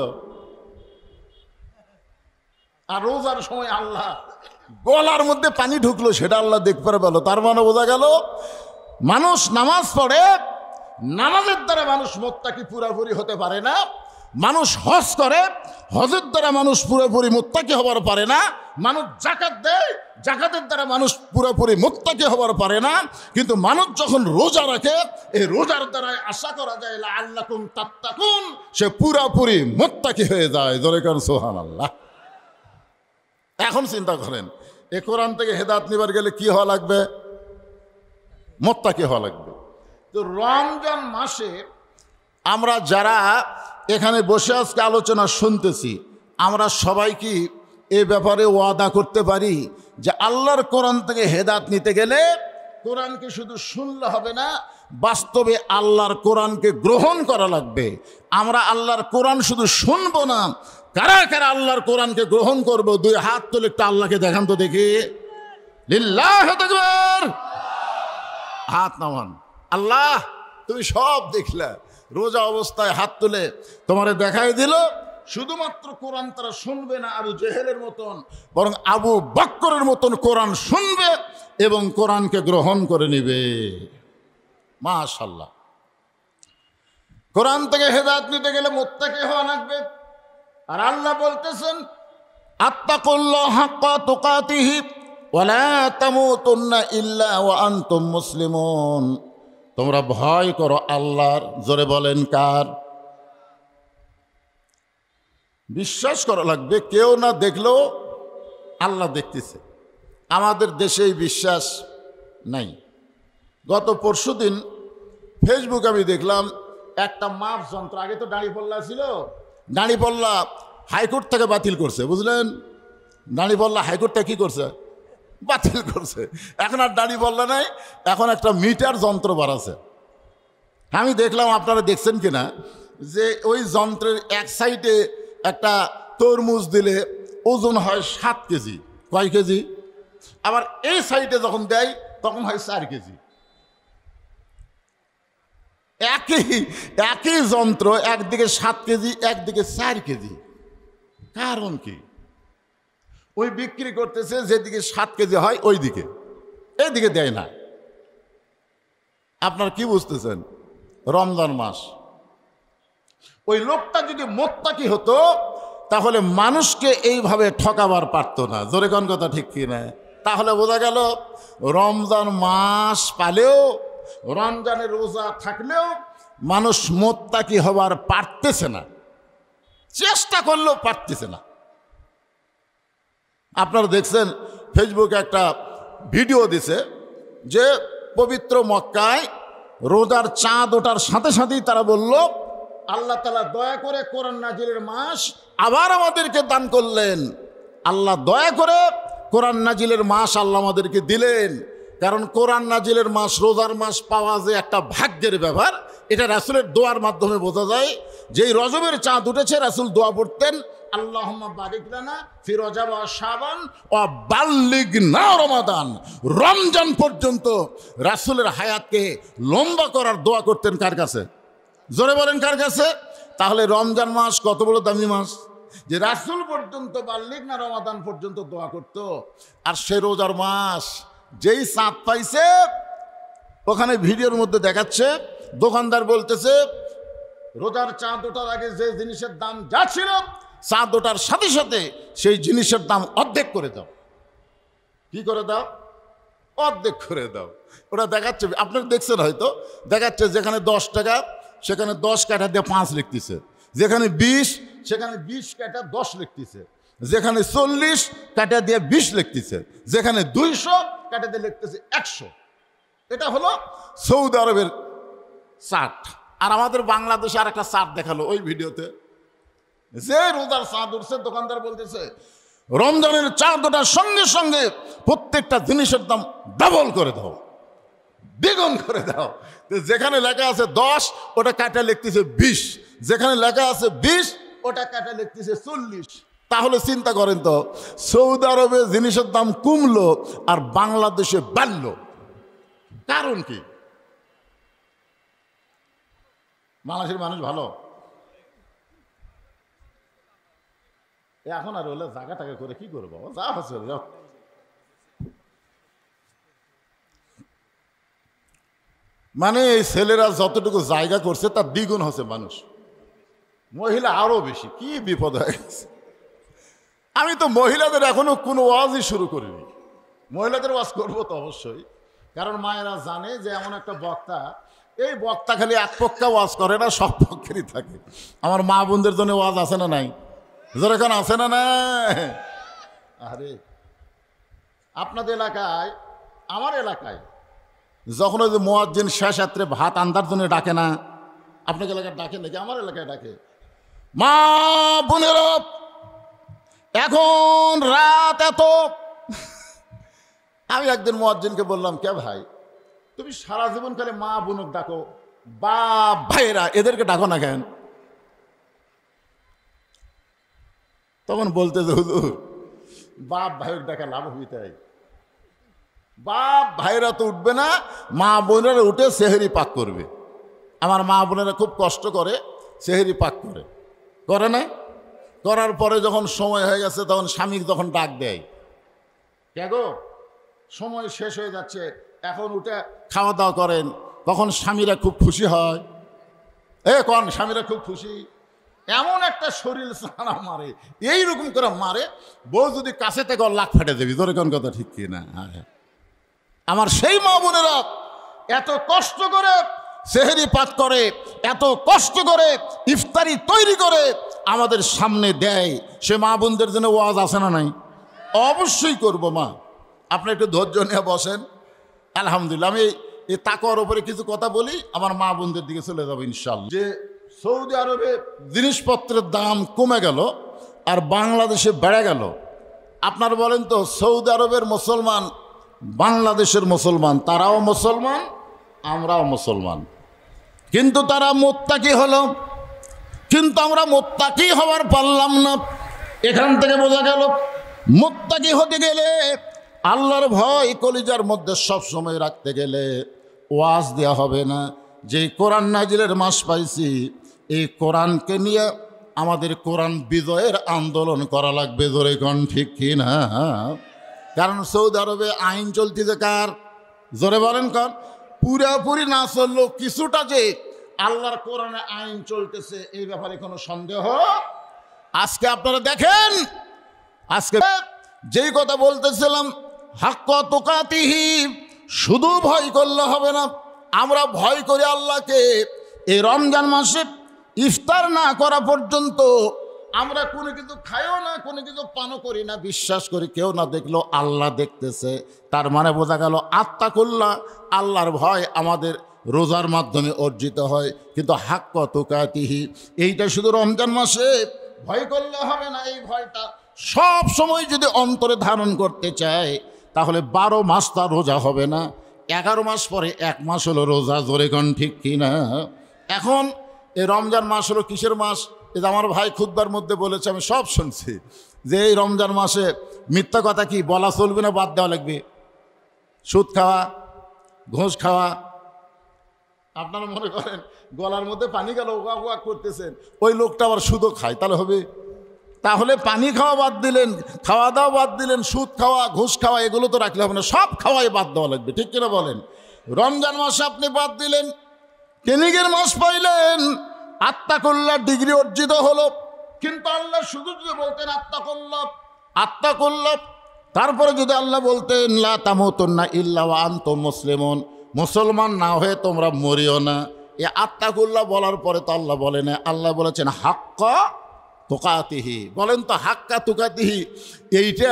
[SPEAKER 1] আর রোজার সময় আল্লাহ গলার মধ্যে পানি ঢুকলো সেটা আল্লাহ দেখতে পেল। তার মানে বোঝা গেল মানুষ নামাজ পড়ে, নামাজের দ্বারা মানুষ মুত্তাকি পুরোপুরি হতে পারে না। মানুষ হজ করে, হজের দ্বারা মানুষ পুরোপুরি মুত্তাকি হবার পারে না। মানুষ জাকাত দেয়, জাকাতের দ্বারা মানুষ পুরোপুরি মুত্তাকি হবার পারে না। কিন্তু মানুষ যখন রোজা রাখে, এই রোজার দ্বারাই আশা করা যায় লাআল্লাকুম তাত্তাকুন, সে পুরোপুরি মুত্তাকি হয়ে যায়। জোরে কোন সুবহানাল্লাহ। এখন চিন্তা করেন, এ কোরআন থেকে হেদায়েত নিবার গেলে কি হওয়া লাগবে? মুত্তাকি হওয়া লাগবে। তো রমজান মাসে আমরা যারা এখানে বসে আজকে আলোচনা শুনতেছি, আমরা সবাই কি এ ব্যাপারে ওয়াদা করতে পারি যে আল্লাহর কোরআন থেকে হেদায়েত নিতে গেলে কোরআনকে শুধু শুনলে হবে না, বাস্তবে আল্লাহর কোরআনকে গ্রহণ করা লাগবে। আমরা আল্লাহর কোরআন শুধু শুনবো না, কারা কারা আল্লাহর কোরআনকে গ্রহণ করব? দুই হাত তুলে একটা আল্লাহকে দেখান তো দেখি। লিল্লাহু আকবার। হাত নামান। আল্লাহ তুমি সব দেখলা, রোজা অবস্থায় হাত তুলে তোমারে দেখাই দিল। শুধুমাত্র কোরআন তারা শুনবে না আবু জেহেলের মতন, বরং আবু বকরের মতন কোরআন শুনবে এবং কোরআনকে গ্রহণ করে নিবে। মাশাআল্লাহ। কোরআন থেকে হেদায়েত নিতে গেলে মুত্তাকি হওয়া লাগবে। আর আল্লাহ বলতেছেন আত্তাকুল্লাহ হাক্কা তুকাতিহি ওয়া লা তামুতুন্না ইল্লা ওয়া আনতুম মুসলিমুন। তোমরা ভয় করো আল্লাহর। জোরে বলেন কার? বিশ্বাস করা লাগবে, কেউ না দেখলেও আল্লাহ দেখতেছে। আমাদের দেশে এই বিশ্বাস নাই। গত পরশুদিন ফেসবুক আমি দেখলাম একটা মাপ যন্ত্র, আগে তো দাঁড়িপাল্লা ছিল, দাঁড়িপাল্লা হাইকোর্ট থেকে বাতিল করছে, বুঝলেন? দাঁড়িপাল্লা হাইকোর্টটা কি করছে? বাতিল করছে। এখন আর দাঁড়িপাল্লা নাই, এখন একটা মিটার যন্ত্র বাড়াছে। আমি দেখলাম, আপনারা দেখছেন কিনা, যে ওই যন্ত্রের এক সাইডে একটা তরমুজ দিলে ওজন হয় 7 কেজি। কয় কেজি? আবার এই সাইডে যখন দেয় তখন হয় 4 কেজি। একই যন্ত্র, একদিকে 7 কেজি একদিকে 4 কেজি। কারণ কি? ওই বিক্রি করতেছে যেদিকে 7 কেজি হয় ওই দিকে, এইদিকে দেয় না। আপনার কি বুঝতেছেন? রমজান মাস, ওই লোকটা যদি মুত্তাকি হতো তাহলে মানুষকে এইভাবে ঠকাবার পারতো না। জোরে কোন কথা ঠিক কি না? তাহলে বোঝা গেল রমজান মাস পালেও, রমজানের রোজা থাকলেও মানুষ মুত্তাকি হবার পারতেছে না, চেষ্টা করলেও পারতেছে না। আপনারা দেখছেন ফেসবুকে একটা ভিডিও দিছে যে পবিত্র মক্কায় রোজার চাঁদ ওঠার সাথে সাথেই তারা বলল আল্লাহ তাআলা দয়া করে কোরআন নাজিলের মাস আবার আমাদেরকে দান করলেন। আল্লাহ দয়া করে কোরআন নাজিলের মাস আল্লাহ আমাদেরকে দিলেন। কারণ কোরআন নাজিলের মাস, রোজার মাস পাওয়া যে একটা ভাগ্যের ব্যাপার, এটা রাসূলের দোয়ার মাধ্যমে বোঝা যায়। যেই রজবের চাঁদ উঠেছে রাসূল দোয়া পড়তেন, আল্লাহুম্মা বারিক লানা ফি রজব ওয়া শাবান ওয়া বাল্লিগনা রমাদান। রমজান পর্যন্ত রাসূলের হায়াতকে লম্বা করার দোয়া করতেন কার কাছে? জোরে বলেন কার কাছে? তাহলে রমজান মাস কত বড় দামি মাস যে রাসূল পর্যন্ত বাল্লিগনা রমাদান পর্যন্ত দোয়া করত। আর সে রোজার মাস যেই চাঁদ পাইছে, ওখানে ভিডিওর মধ্যে দেখাচ্ছে দোকানদার বলতেছে রোজার চাঁদ ওঠার আগে যে জিনিসের দাম যা ছিল, চাঁদ ওঠার সাথে সাথে সেই জিনিসের দাম অর্ধেক করে দাও। কি করে দাও? অর্ধেক করে দাও। ওটা দেখাচ্ছে, আপনারা দেখছেন হয়তো, দেখাচ্ছে যেখানে 10 টাকা সেখানে 10 কাটা দিয়ে 5 লিখতেছে, যেখানে 20 সেখানে 20 কাটা 10 লিখতেছে, যেখানে 40 কাটা দিয়ে 20 লিখতেছে, যেখানে 200 কাটা দিয়ে লিখতেছে 100। এটা হলো সৌদি আরবের চার্ট। আর আমাদের বাংলাদেশে আর একটা চার্ট দেখালো ওই ভিডিওতে, যে রোজার চাঁদ উঠছে দোকানদার বলতেছে রমজানের চাঁদ ওঠার সঙ্গে সঙ্গে প্রত্যেকটা জিনিসের দাম ডাবল করে দাও, দ্বিগুণ করে দাও। যেখানে লেখা আছে 10 ওটা কাটা লিখতেছে 20, যেখানে লেখা আছে 20 ওটা কাটা লিখতেছে 40। তাহলে চিন্তা করেন তো, সৌদি আরবে জিনিসের দাম কমলো আর বাংলাদেশে বাড়লো, কারণ কি? বাংলাদেশের মানুষ ভালো এখন আর হলে জায়গা টাকা করে কি করবো, যা হচ্ছে যাও। মানে এই ছেলেরা যতটুকু জায়গা করছে তার দ্বিগুণ হচ্ছে মানুষ, মহিলা আরো বেশি। কি বিপদ হয়ে গেছে। আমি তো মহিলাদের এখনো কোনো ওয়াজই শুরু করিনি। মহিলাদের ওয়াজ করবো তো অবশ্যই, কারণ মায়েরা জানে যে এমন একটা বক্তা, এই বক্তা খালি এক পক্ষে ওয়াজ করে না, সব পক্ষেরই থাকে। আমার মা বোনদের জন্য ওয়াজ আছে না নাই? যেরকম আছে না না? আরে আপনাদের এলাকায়, আমার এলাকায় যখন ওই যে মুয়াজ্জিন শেষ রাত্রে ভাত আন্দার জন্য ডাকে না, আপনাকে এলাকায় ডাকে নাকি? আমার এলাকায় ডাকে। মা বোনেরা এখন রাত এত। আমি একদিন মুয়াজ্জিনকে বললাম, কে ভাই তুমি সারা জীবন খালি মা বোনক ডাকো, বাপ ভাইরা এদেরকে ডাকো না কেন? তখন বলতেছে হুজুর বাপ ভাইয়ের ডাকা লাভ হবি, তাই বাপ ভাইরা তো উঠবে না, মা বোনেরা উঠে সেহরি পাক করবে। আমার মা বোনেরা খুব কষ্ট করে সেহরি পাক করে না? করার পরে যখন সময় হয়ে গেছে তখন স্বামী যখন ডাক দেয়, কে গো সময় শেষ হয়ে যাচ্ছে, এখন উঠে খাওয়া দাওয়া করেন, তখন স্বামীরা খুব খুশি হয়। কোন স্বামীরা খুব খুশি, এমন একটা শরীর সারা মারে, এইরকম করে মারে, বউ যদি কাছে থেকে লাখ ফাটে দেবি। তোর কোন কথা ঠিক কি না? আমার সেই মা বোনেরা এত কষ্ট করে সেহরি পাক করে, এত কষ্ট করে ইফতারি তৈরি করে আমাদের সামনে দেয়। সে মা বোনদের জন্য ওয়াজ আছে না নাই? অবশ্যই করব। মা আপনি একটু ধৈর্য নিয়ে বসেন। আলহামদুলিল্লাহ আমি এই তাকওয়ার উপরে কিছু কথা বলি, আমার মা বোনদের দিকে চলে যাবো ইনশাআল্লাহ। যে সৌদি আরবে জিনিসপত্রের দাম কমে গেল আর বাংলাদেশে বেড়ে গেল। আপনারা বলেন তো, সৌদি আরবের মুসলমান, বাংলাদেশের মুসলমান, তারাও মুসলমান আমরাও মুসলমান, কিন্তু তারা মুত্তাকি হলো, কিন্তু আমরা মুত্তাকি হওয়ার পারলাম না। এখান থেকে বোঝা গেল মুত্তাকি হতে গেলে, আল্লাহর ভয় কলিজার মধ্যে সব সময় রাখতে গেলে ওয়াজ দেওয়া হবে না। যে কোরআন নাজিলের মাস পাইছি, এই কোরআনকে নিয়ে আমাদের কোরআন বিজয়ের আন্দোলন করা লাগবে। জোরে কোন ঠিক কি না? কারণ সৌদি আরবে আইন চলতেছে কার? জোরে বলেন কার? পুরাপুরি না চললেও কিছুটা যে আল্লাহর কোরআনে আইন চলতেছে, এই ব্যাপারে কোনো সন্দেহ। আজকে আপনারা দেখেন, আজকে যেই কথা বলতেছিলাম, হাক্ক তুকাতিহি, শুধু ভয় করলে হবে না, আমরা ভয় করি আল্লাহকে। এই রমজান মাসে ইফতার না করা পর্যন্ত আমরা কোনো কিছু খাইও না, কোনো কিছু পানও করি না, বিশ্বাস করি কেউ না দেখলেও আল্লাহ দেখতেছে। তার মানে বোঝা গেল আত্তাকুল্লাহ, আল্লাহর ভয় আমাদের রোজার মাধ্যমে অর্জিত হয়। কিন্তু হাক্ক তুকাতিহি, এইটা শুধু রমজান মাসে ভয় করলে হবে না, এই ভয়টা সব সময় যদি অন্তরে ধারণ করতে চায় তাহলে 12 মাস তার রোজা হবে না, 11 মাস পরে 1 মাস হলো রোজা। জোরে কোন ঠিক কিনা? এখন এই রমজান মাস হলো কিসের মাস? এটা আমার ভাই খুতবার মধ্যে বলেছে, আমি সব শুনছি, যে এই রমজান মাসে মিথ্যা কথা কি বলা চলবে না, বাদ দেওয়া লাগবে। সুদ খাওয়া, ঘুষ খাওয়া, আপনারা মনে করেন গলার মধ্যে পানি গেল ওয়া ওয়া করতেছেন, ওই লোকটা আবার সুদও খায়, তাহলে হবে? তাহলে পানি খাওয়া বাদ দিলেন, খাওয়া দাওয়া বাদ দিলেন, সুদ খাওয়া, ঘুষ খাওয়া এগুলো তো রাখলে হবে না, সব খাওয়াই বাদ দেওয়া লাগবে। ঠিক কিনা বলেন? রমজান মাসে আপনি বাদ দিলেন, ট্রেনিংয়ের মাস পাইলেন, আত্মাকুল্লাহ ডিগ্রি অর্জিত হলো, কিন্তু আল্লাহ শুধু যদি বলতেন আত্মাকুল্লাহ আত্মাকুল্লাহ, তারপরে যদি আল্লাহ বলতেন লা তামুতুন্না ইল্লা ওয়া আনতুম মুসলিমুন, মুসলমান না হয়ে তোমরা মরিও না, এ আত্তাকুল্লাহ বলার পরে তো আল্লাহ বলেন, আল্লাহ বলেছেন হাক্কা তুকাতিহি। বলেন তো হাক্কা তুকাতিহি এইটা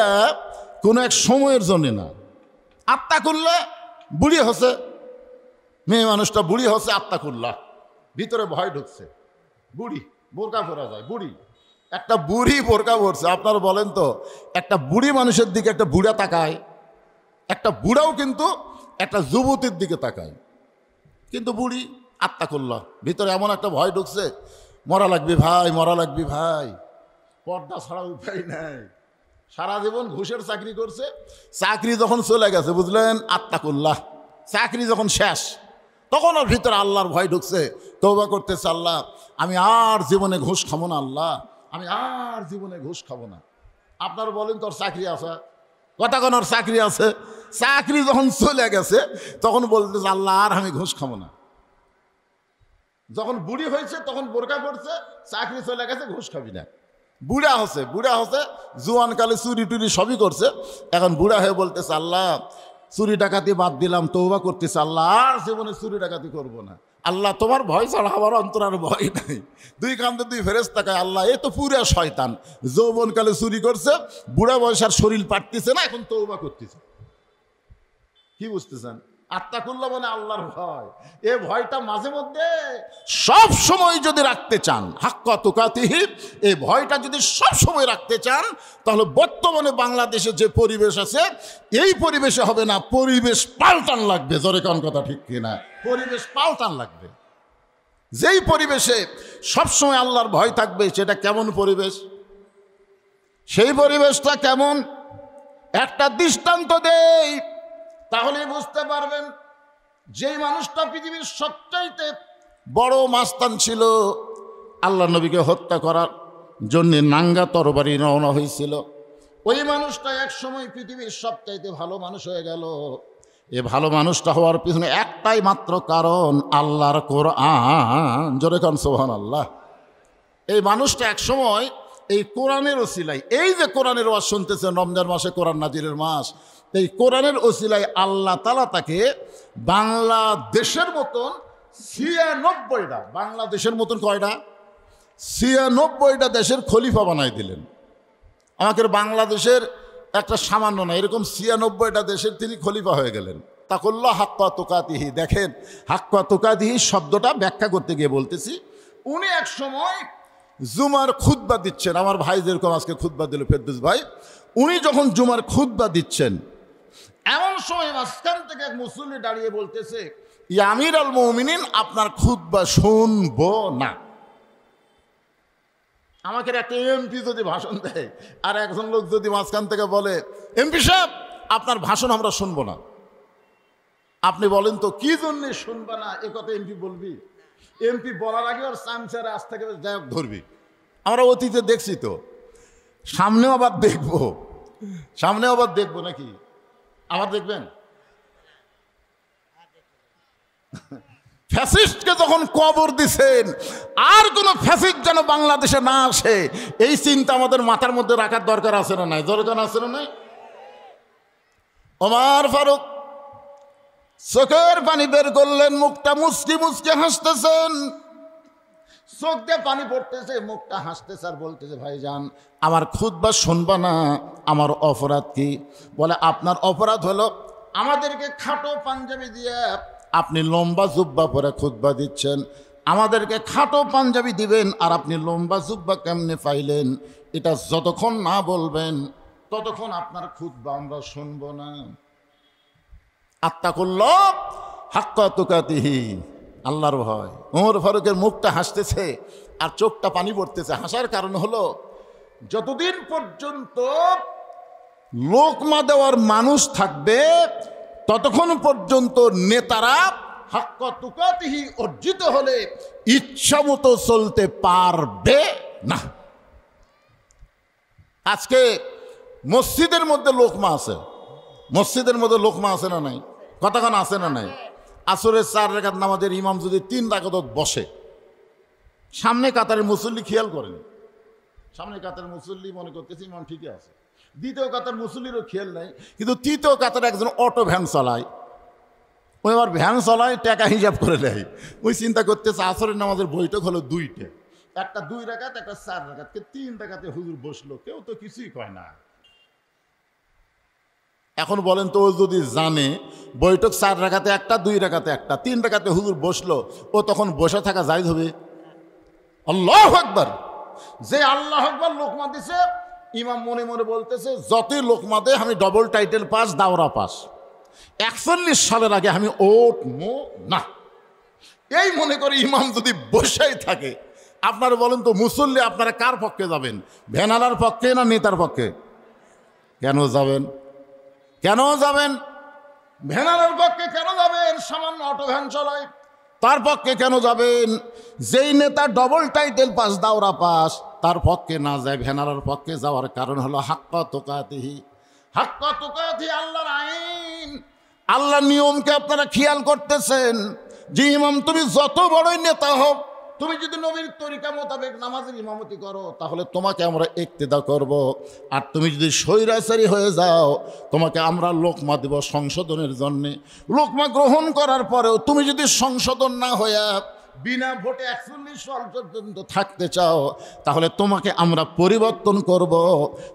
[SPEAKER 1] কোনো এক সময়ের জন্য না। আত্তাকুল্লাহ বুড়ি হচ্ছে, মেয়ে মানুষটা বুড়ি হচ্ছে, আত্তাকুল্লাহ ভিতরে ভয় ঢুকছে, বুড়ি বোরকা পরা যায়, বুড়ি একটা বুড়ি বোরকা পরছে। আপনারা বলেন তো একটা বুড়ি মানুষের দিকে একটা বুড়া তাকায়, একটা বুড়াও কিন্তু একটা যুবতীর দিকে তাকায়, কিন্তু বুড়ি আত্তাকুল্লাহ ভিতরে এমন একটা ভয় ঢুকছে, মরা লাগবে ভাই, মরা লাগবে ভাই, পর্দা ছাড়া উপায় নাই। সারা জীবন ঘুষের চাকরি করছে, চাকরি যখন চলে গেছে বুঝলেন আত্তাকুল্লাহ, চাকরি যখন শেষ তখন ওর ভিতরে আল্লাহর ভয় ঢুকছে, তওবা করতেছে, আল্লাহ আমি আর জীবনে ঘুষ খাবো না, আল্লাহ আমি আর জীবনে ঘুষ খাবো না। আপনারা বলেন তোর চাকরি আছে, কথা কোন ওর চাকরি আছে, চাকরি যখন চলে গেছে তখন বলতেছে আল্লাহ আর আমি ঘুষ খাবো না। যখন বুড়ি হয়েছে তখন বোরকা পড়ছে, চাকরি চলে গেছে, ঘুষ খাবি না। বুড়া হচ্ছে, বুড়া হচ্ছে, জোয়ানকালে চুরি টুরি সবই করছে, এখন বুড়া হয়ে বলতেছে আল্লাহ চুরি ডাকাতি বাদ দিলাম, তওবা করতেছে, আল্লাহ আর জীবনে চুরি ডাকাতি করবো না। আল্লাহ তোমার ভয় ছাড়া আমার অন্তর আর ভয় নাই। দুই কান্দে দুই ফেরেশতা কয় আল্লাহ এ তো পুরা শয়তান, যৌবনকালে চুরি করছে, বুড়া বয়সার শরীর পাটতেছে না, এখন তওবা করতেছে। কি বুঝতেছেন? আত্তাকুল্লাহ মানে আল্লাহর ভয়। এই ভয়টা মাঝে মধ্যে সব সময় যদি রাখতে চান, হাক্কা তুকাতিহি, এই ভয়টা যদি সব সময় রাখতে চান, তাহলে বর্তমানে বাংলাদেশে যে পরিবেশ আছে এই পরিবেশে হবে না, পরিবেশ পাল্টান লাগবে। জোরে কোন কথা ঠিক কিনা? পরিবেশ পাল্টান লাগবে। যেই পরিবেশে সবসময় আল্লাহর ভয় থাকবে সেটা কেমন পরিবেশ? সেই পরিবেশটা কেমন একটা দৃষ্টান্ত দেই, তাহলে বুঝতে পারবেন। যেই মানুষটা পৃথিবীর সবচাইতে বড় মাস্তান ছিল, আল্লাহ নবীকে হত্যা করার জন্য নাঙ্গা তরবারি রওনা হয়েছিল, ওই মানুষটা এক সময় পৃথিবীর সবচাইতে ভালো মানুষ হয়ে গেল। এ ভালো মানুষটা হওয়ার পিছনে একটাই মাত্র কারণ, আল্লাহর কোরআন। জোরে কোন সুবহানাল্লাহ। এই মানুষটা এক সময় এই কোরআনের ওসিলায়, এই যে কোরআনের ওয়াজ শুনতেছেন, রমজান মাসে কোরআন নাজিরের মাস, এই কোরআনের ওসিলায় আল্লাহ তাআলা তাকে বাংলাদেশের মতন ৯৬টা, বাংলাদেশের মতন কয়টা? ৯৬টা দেশের খলিফা বানাই দিলেন। আমাদের বাংলাদেশের একটা সামান্য না, এরকম ৯৬টা দেশের তিনি খলিফা হয়ে গেলেন। তাকুল্লাহ হাক্কা তুকাতিহি। দেখেন হাক্কা তুকাতিহি শব্দটা ব্যাখ্যা করতে গিয়ে বলতেছি, উনি এক সময় জুমার খুতবা দিচ্ছেন, আমার ভাই যেরকম আজকে খুতবা দিল ফেরদৌস ভাই, উনি যখন জুমার খুতবা দিচ্ছেন, এমন সময় মাঝখান থেকে এক মুসল্লি দাঁড়িয়ে বলতেছে, ইয়া আমির আল মুমিনিন, আপনার খুতবা শুনবো না। আমাকে একটা এমপি যদি ভাষণ দেয় আর একজন লোক যদি মাঝখান থেকে বলে, এমপি সাহেব আপনার ভাষণ আমরা শুনবো না, আপনি বলেন তো কি জন্য শুনবা না? এ কথা এমপি বলবি? এমপি বলার আগে ওর চামচারে আজ থেকে যাই হোক ধরবি। আমরা অতীতে দেখছি তো, সামনেও আবার দেখবো, সামনেও আবার দেখবো, নাকি আবার দেখবেন? ফ্যাসিস্টকে যখন কবর দিছেন, আর কোন ফ্যাসিস্ট যেন বাংলাদেশে না আসে, এই চিন্তা আমাদের মাথার মধ্যে রাখার দরকার আছে না নাই? দরকার আছে না নাই? ওমর ফারুক চোখের পানি বের করলেন, মুখটা মুচকি মুচকি হাসতেছেন, চোখ দিয়ে পানি পড়তেছে, মুখটা হাসতেছে আর বলতেছে, ভাইজান আমার খুতবা শুনবা না? আমার অপরাধ কি? বলে আপনার অপরাধ হলো আমাদেরকে খাটো পাঞ্জাবি দিয়ে আপনি লম্বা জুব্বা পরে খুতবা দিচ্ছেন, আমাদেরকে খাটো পাঞ্জাবি দিবেন আর আপনি লম্বা জুব্বা কেমনে পাইলেন, এটা যতক্ষণ না বলবেন ততক্ষণ আপনার খুতবা আমরা শুনবো না। আত্তাকুল্লাহ হাক্কা তুকাতিহি, আল্লাহর ভয়। ওমর ফারুকের মুখটা হাসতেছে আর চোখটা পানি পড়তেছে। হাসার কারণ হলো, যতদিন পর্যন্ত লোকমা দেওয়ার মানুষ থাকবে ততক্ষণ পর্যন্ত নেতারা হাক্কা তুকাতিহি অর্জিত হলে ইচ্ছা মতো চলতে পারবে না। আজকে মসজিদের মধ্যে লোকমা আছে, মসজিদের মধ্যে লোকমা আছে না নাই? কতক্ষণ আছে না নাই? আসরের 4 রাকাত নামাজের ইমাম যদি 3 রাকাত বসে, সামনে কাতারের মুসল্লি খেয়াল করেন, সামনে কাতারের মুসল্লি মনে করতেছে ইমাম ঠিকই আছে, দ্বিতীয় কাতার মুসল্লিরও খেয়াল নাই, কিন্তু তৃতীয় কাতারে একজন অটো ভ্যান চালায়, ওই আবার ভ্যান চালায় টাকা হিসাব করে নেয়। ওই চিন্তা করতেছে আসরের নামাজের বৈঠক হলো 2টে, একটা 2 রাকাত, একটা 4 রাকাত, 3 রাকাতে হুজুর বসলো, কেউ তো কিছুই কয় না। এখন বলেন তো, ও যদি জানে বৈঠক 4 রাকাতে একটা, 2 রাকাতে একটা, 3 রাকাতে হুজুর বসলো, ও তখন বসে থাকা জায়েজ হবে? আল্লাহু আকবার। যে আল্লাহু আকবার লোকমা দিছে, ইমাম মনে মনে বলতেছে যতই লোকমা দে আমি ডবল টাইটেল পাস, দাওরা পাস, 41 সালের আগে আমি উঠবো না। এই মনে করে ইমাম যদি বসেই থাকে, আপনারা বলেন তো মুসল্লি আপনারা কার পক্ষে যাবেন? ভ্যানালার পক্ষে না নেতার পক্ষে? কেন যাবেন? কেন যাবেন? ভ্যানালার পক্ষে কেন যাবেন? সামান্য অটো ভ্যান চালায়, তার পক্ষে কেন যাবেন? যেই নেতা ডবল টাইটেল পাস, দাওরা পাস, তার পক্ষে না যায় ভ্যানালার পক্ষে যাওয়ার কারণ হলো হাক্কা তুকাতিহি। হাক্কা তুকাতিহি আল্লাহর আইন, আল্লাহর নিয়মকে আপনারা খেয়াল করতেছেন যে ইমাম তুমি যত বড়ই নেতা হোক, তুমি যদি নবীর তরিকা মোতাবেক নামাজের ইমামতি করো তাহলে তোমাকে আমরা ইক্তেদা করব, আর তুমি যদি স্বৈরাচারী হয়ে যাও তোমাকে আমরা লোকমা দেব সংশোধনের জন্যে। লোকমা গ্রহণ করার পরেও তুমি যদি সংশোধন না হইয়া বিনা ভোটে 41 সাল পর্যন্ত থাকতে চাও তাহলে তোমাকে আমরা পরিবর্তন করব।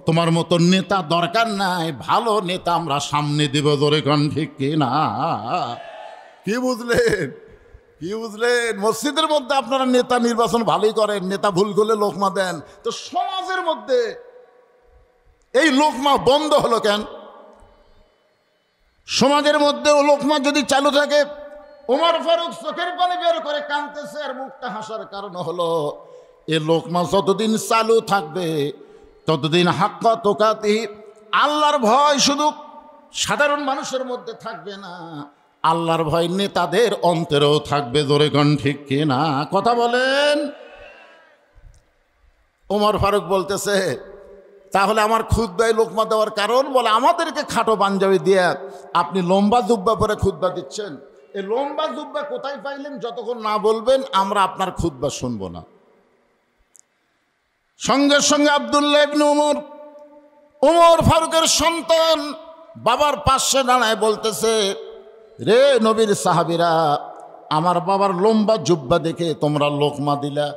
[SPEAKER 1] তোমার মতো নেতা দরকার নাই, ভালো নেতা আমরা সামনে দেব। জোরে কোন ঠিক কি না? কি বুঝলেন? কি বুঝলেন? মসজিদের মধ্যে আপনারা নেতা নির্বাচন ভালোই করেন, নেতা ভুল করলে লোকমা দেন, তো সমাজের মধ্যে এই লোকমা বন্ধ হলো কেন? সমাজের মধ্যে ও লোকমা যদি চালু থাকে, ওমর ফারুক চোখের পানি বের করে কাঁদতেছে আর মুখটা হাসার কারণ হলো এ লোকমা যতদিন চালু থাকবে ততদিন হাক্কা তুকাতিহি আল্লাহর ভয় শুধু সাধারণ মানুষের মধ্যে থাকবে না, আল্লাহর ভয় নেতাদের অন্তরেও থাকবে। জোরে কোন ঠিক কি না? কথা বলেন। ওমর ফারুক বলতেছে তাহলে আমার খুতবায় লোকমা দেওয়ার কারণ, বলে আমাদেরকে খাটো পাঞ্জাবি দিয়ে আপনি লম্বা জুব্বা পরে খুতবা দিচ্ছেন, এই লম্বা জুব্বা কোথায় পাইলেন? যতক্ষণ না বলবেন আমরা আপনার খুতবা শুনবো না। সঙ্গে সঙ্গে আব্দুল্লাহ ইবনে ওমর ফারুকের সন্তান বাবার পাশে দাঁড়ায় বলতেছে, রে নবীর সাহাবীরা, আমার বাবার লম্বা জুব্বা দেখে তোমরা লোকমা দিলা,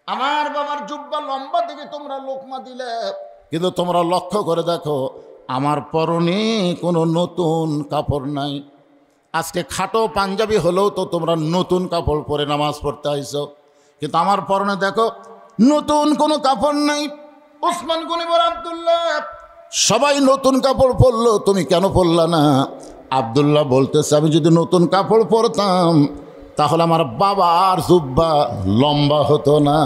[SPEAKER 1] আমার বাবার জুব্বা লম্বা দেখে তোমরা লোকমা দিলে, কিন্তু তোমরা লক্ষ্য করে দেখো আমার পরনে কোনো নতুন কাপড় নাই। আজকে খাটো পাঞ্জাবি হলেও তো তোমরা নতুন কাপড় পরে নামাজ পড়তে আইছো, কিন্তু আমার পরনে দেখো নতুন কোনো কাপড় নাই। ওসমান গনি বলে, আব্দুল্লাহ সবাই নতুন কাপড় পরলো, তুমি কেন পরলা না? আব্দুল্লাহ বলতেছে, আমি যদি নতুন কাপড় পরতাম তাহলে আমার বাবার জুব্বা লম্বা হতো না।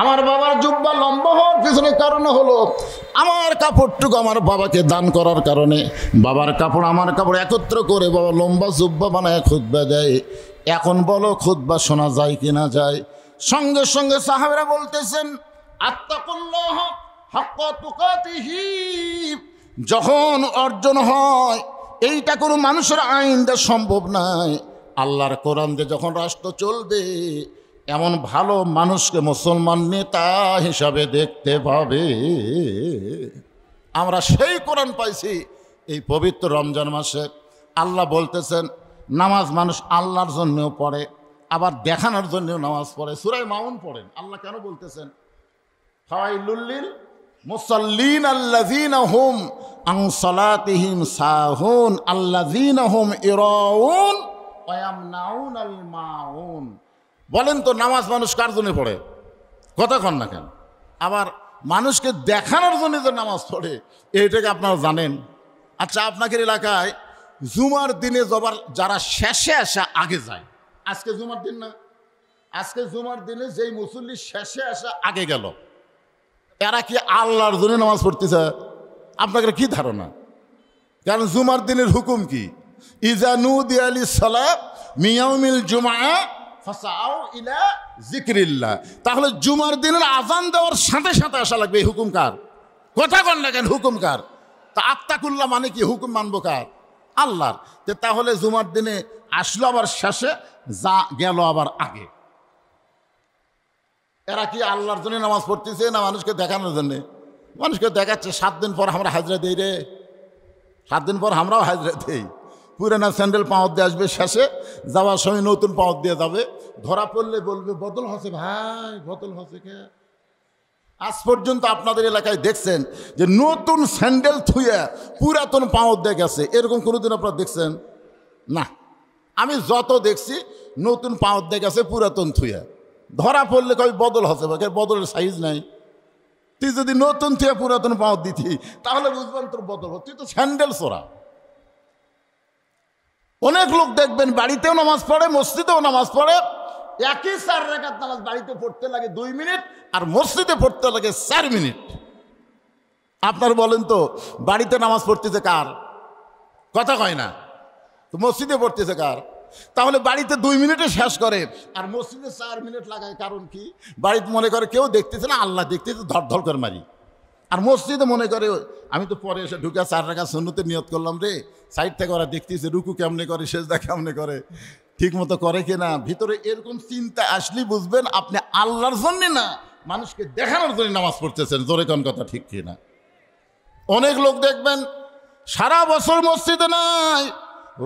[SPEAKER 1] আমার বাবার জুব্বা লম্বা হওয়ার পিছনে কারণ হলো আমার কাপড়টুকু আমার বাবাকে দান করার কারণে বাবার কাপড় আমার কাপড় একত্র করে বাবা লম্বা জুব্বা বানায় খুতবা দেয়। এখন বলো খুতবা শোনা যায় কি না যায়? সঙ্গে সঙ্গে সাহাবারা বলতেছেন, আত্তাকুল্লাহ হাক্কা তুকাতিহি, যখন অর্জন হয় এইটা কোনো মানুষের আইন দিয়ে সম্ভব নয়, আল্লাহর কোরআন দিয়ে যখন রাষ্ট্র চলবে এমন ভালো মানুষকে মুসলমান নেতা হিসাবে দেখতে পাবে। আমরা সেই কোরআন পাইছি এই পবিত্র রমজান মাসে। আল্লাহ বলতেছেন নামাজ মানুষ আল্লাহর জন্যও পড়ে, আবার দেখানোর জন্যও নামাজ পড়ে। সূরা মাউন পড়েন, আল্লাহ কেন বলতেছেন ফাওয়াইলুল লিল মুসাল্লিন আল্লাযীনা হুম আন সালাতিহিম সাহুন আল্লাযীনা হুম ইরাউন ওয়া ইয়ামনাউনাল মাউন। বলেন তো নামাজ মানুষ কার জন্য পড়ে? কথা কন না কেন? আবার মানুষকে দেখানোর জন্য যে নামাজ পড়ে এইটাকে আপনারা জানেন? আচ্ছা, আপনাদের এলাকায় জুমার দিনে যারা শেষে আসা আগে যায়, আজকে জুমার দিন না, আজকে জুমার দিনে যেই মুসল্লি শেষে আসা আগে গেল, এরা কি আল্লাহর জন্য নামাজ পড়তেছে? আপনাদের কি ধারণা? কারণ জুমার দিনের হুকুম কি? ইজা নুদিয়া লিস-সালাত মিন ইয়াউমিল জুমআ ফাসাউ ইলা যিকরিল্লাহ। তাহলে জুমার দিনের আজান দেওয়ার সাথে সাথে আসা লাগবে। এই হুকুম কার? কথা কন না কেন? হুকুম কার? তা আত্তাকুল্লাহ মানে কি? হুকুম মানবো কার? আল্লাহর। তাহলে জুমার দিনে আসলো আবার শেষে, যা গেল আবার আগে। এরা কি আল্লাহর জন্য নামাজ পড়তেছে না মানুষকে দেখানোর জন্যে? মানুষকে দেখাচ্ছে 7 দিন পর আমরা হাজরা দিই রে, 7 দিন পর আমরাও হাজরা দিই। পুরানা স্যান্ডেল পাওয়ার দিয়ে আসবে, শেষে যাওয়ার সময় নতুন পাওয়ার দিয়ে যাবে। ধরা পড়লে বলবে বদল হচ্ছে ভাই, বদল হচ্ছে কে? আজ পর্যন্ত আপনাদের এলাকায় দেখছেন যে নতুন স্যান্ডেল থুয়ে পুরাতন পাওয়ার দিয়ে গেছে? এরকম কোনোদিন আপনারা দেখছেন? না। আমি যত দেখছি নতুন পাওয়ার দিয়ে গেছে পুরাতন থুয়ে। ধরা পড়লে কই বদল হচ্ছে ভাই, বদলের সাইজ নাই। তুই যদি নতুন থুয়ে পুরাতন পাওয়ার দিতি তাহলে বুঝবেন তোর বদল হচ্ছে। তুই তো স্যান্ডেল চোরা। অনেক লোক দেখবেন বাড়িতেও নামাজ পড়ে, মসজিদেও নামাজ পড়ে। একই 4 রাকাত নামাজ বাড়িতে পড়তে লাগে 2 মিনিট আর মসজিদে পড়তে লাগে 4 মিনিট। আপনার বলেন তো বাড়িতে নামাজ পড়তেছে কার? কথা কয় না তো। মসজিদে পড়তেছে কার? তাহলে বাড়িতে 2 মিনিটে শেষ করে আর মসজিদে 4 মিনিট লাগায়। কারণ কি? বাড়িতে মনে করে কেউ দেখতেছে না, আল্লাহ দেখতেছে, ধর ধর করে মারি। আর মসজিদে মনে করে আমি তো পরে এসে ঢুকে 4 রাকাত সুন্নতে নিয়ত করলাম রে, সাইড থেকে ওরা দেখতেছে রুকু কেমনে করে, সেজদা কেমনে করে, ঠিক মতো করে কিনা। ভিতরে এরকম চিন্তা আসলেই বুঝবেন আপনি আল্লাহর জন্য না, মানুষকে দেখানোর জন্য নামাজ পড়তেছেন। জোরে কোন কথা ঠিক কিনা? অনেক লোক দেখবেন সারা বছর মসজিদে নাই,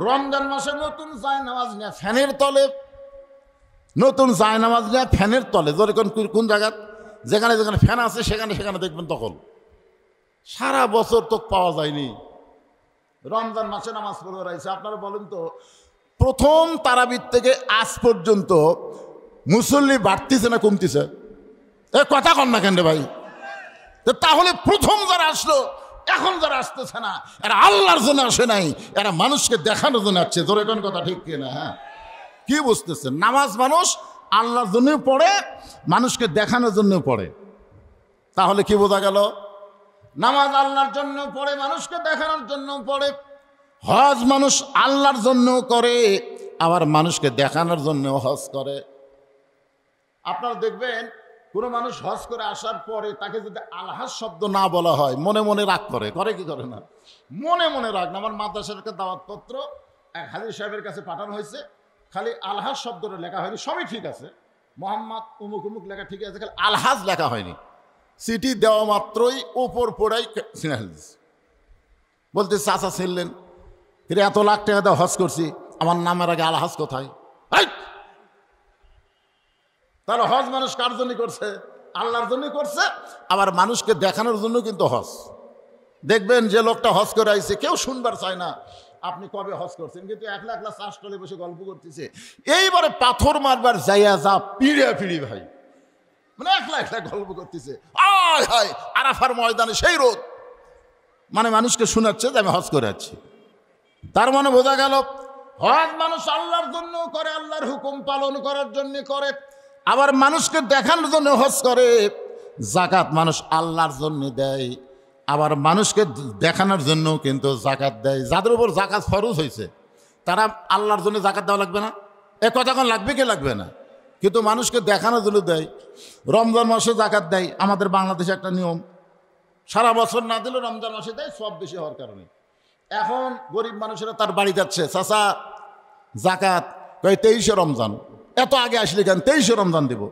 [SPEAKER 1] রমজান মাসে নতুন জায়নামাজ নিয়ে ফ্যানের তলে, নতুন জায়নামাজ নিয়ে ফ্যানের তলে। জোরে কোন জায়গা? যেখানে যেখানে ফ্যান আছে সেখানে সেখানে দেখবেন তখন। সারা বছর তো পাওয়া যায়নি, রমজান মাসে নামাজ পড়ে রয়েছে। আপনারা বলেন তো প্রথম তারাবির থেকে আজ পর্যন্ত মুসল্লি বাড়তিছে না কমতিছে? এ কথা কন না কেন রে ভাই? তাহলে প্রথম যারা আসলো, এখন যারা আসতেছে না, এরা আল্লাহর জন্য আসে নাই, এরা মানুষকে দেখানোর জন্য আসছে। ধরে কোন কথা ঠিক কিনা? হ্যাঁ, কি বুঝতেছেন? নামাজ মানুষ আল্লাহর জন্য পড়ে, মানুষকে দেখানোর জন্য পড়ে। তাহলে কি বোঝা গেল? নামাজ আল্লাহর জন্য পড়ে, মানুষকে দেখানোর জন্য পড়ে। হজ মানুষ আল্লাহর জন্য করে, আবার মানুষকে দেখানোর জন্য হজ করে। আপনারা দেখবেন কোনো মানুষ হজ করে আসার পরে তাকে যদি আলহাজ শব্দ না বলা হয় মনে মনে রাগ করে। করে কি করে না? মনে মনে রাগ না। আমার মাদ্রাসার একটা দাওয়াতপত্র এক হাজির সাহেবের কাছে পাঠানো হয়েছে, খালি আলহাজ শব্দটা লেখা হয়নি। সবই ঠিক আছে, মোহাম্মদ উমুক উমুক লেখা ঠিক আছে, খালি আলহাজ লেখা হয়নি। সিটি দেওয়া মাত্রই ওপর পোড়াই ছিঁড়ে দিচ্ছে। বলতে চাচা ছিলেন, ফিরে এত লাখ টাকা দিয়ে হজ করছি, আমার নামের আগে আলহাজ কোথায়? তাহলে হজ মানুষ কার জন্য করছে? আল্লাহর জন্য করছে। আবার মানুষকে দেখানোর জন্য কিন্তু হজ। দেখবেন যে লোকটা হজ করে আইছে কেউ শুনবার চায় না আপনি কবে হজ করছেন, কিন্তু একলা একলা চাষটলে বসে গল্প করতেছে। এইবারে পাথর মারবার যাইয়া যা পিড়ে পিড়ি ভাই, মানে একলা একলা গল্প করতেছে। আয় হায় আরাফার ময়দানে সেই রোদ, মানে মানুষকে শোনাচ্ছে যে আমি হজ করে যাচ্ছি। তার মানে বোঝা গেল হজ মানুষ আল্লাহর জন্য করে, আল্লাহর হুকুম পালন করার জন্য করে, আবার মানুষকে দেখানোর জন্য হজ করে। জাকাত মানুষ আল্লাহর জন্য দেয়, আবার মানুষকে দেখানোর জন্য কিন্তু জাকাত দেয়। যাদের উপর জাকাত ফরজ হয়েছে তারা আল্লাহর জন্য জাকাত দেওয়া লাগবে না? এ কথা কোন লাগবে কি লাগবে না? কিন্তু মানুষকে দেখানোর জন্য দেয়। রমজান মাসে জাকাত দেয়, আমাদের বাংলাদেশে একটা নিয়ম, সারা বছর না দিলেও রমজান মাসে দেয়, সব বেশি হওয়ার কারণে। এখন গরিব মানুষেরা তার বাড়ি যাচ্ছে, চাচা জাকাত, কই 23শে রমজান, এত আগে আসলে কেন? 23শে রমজান দেব।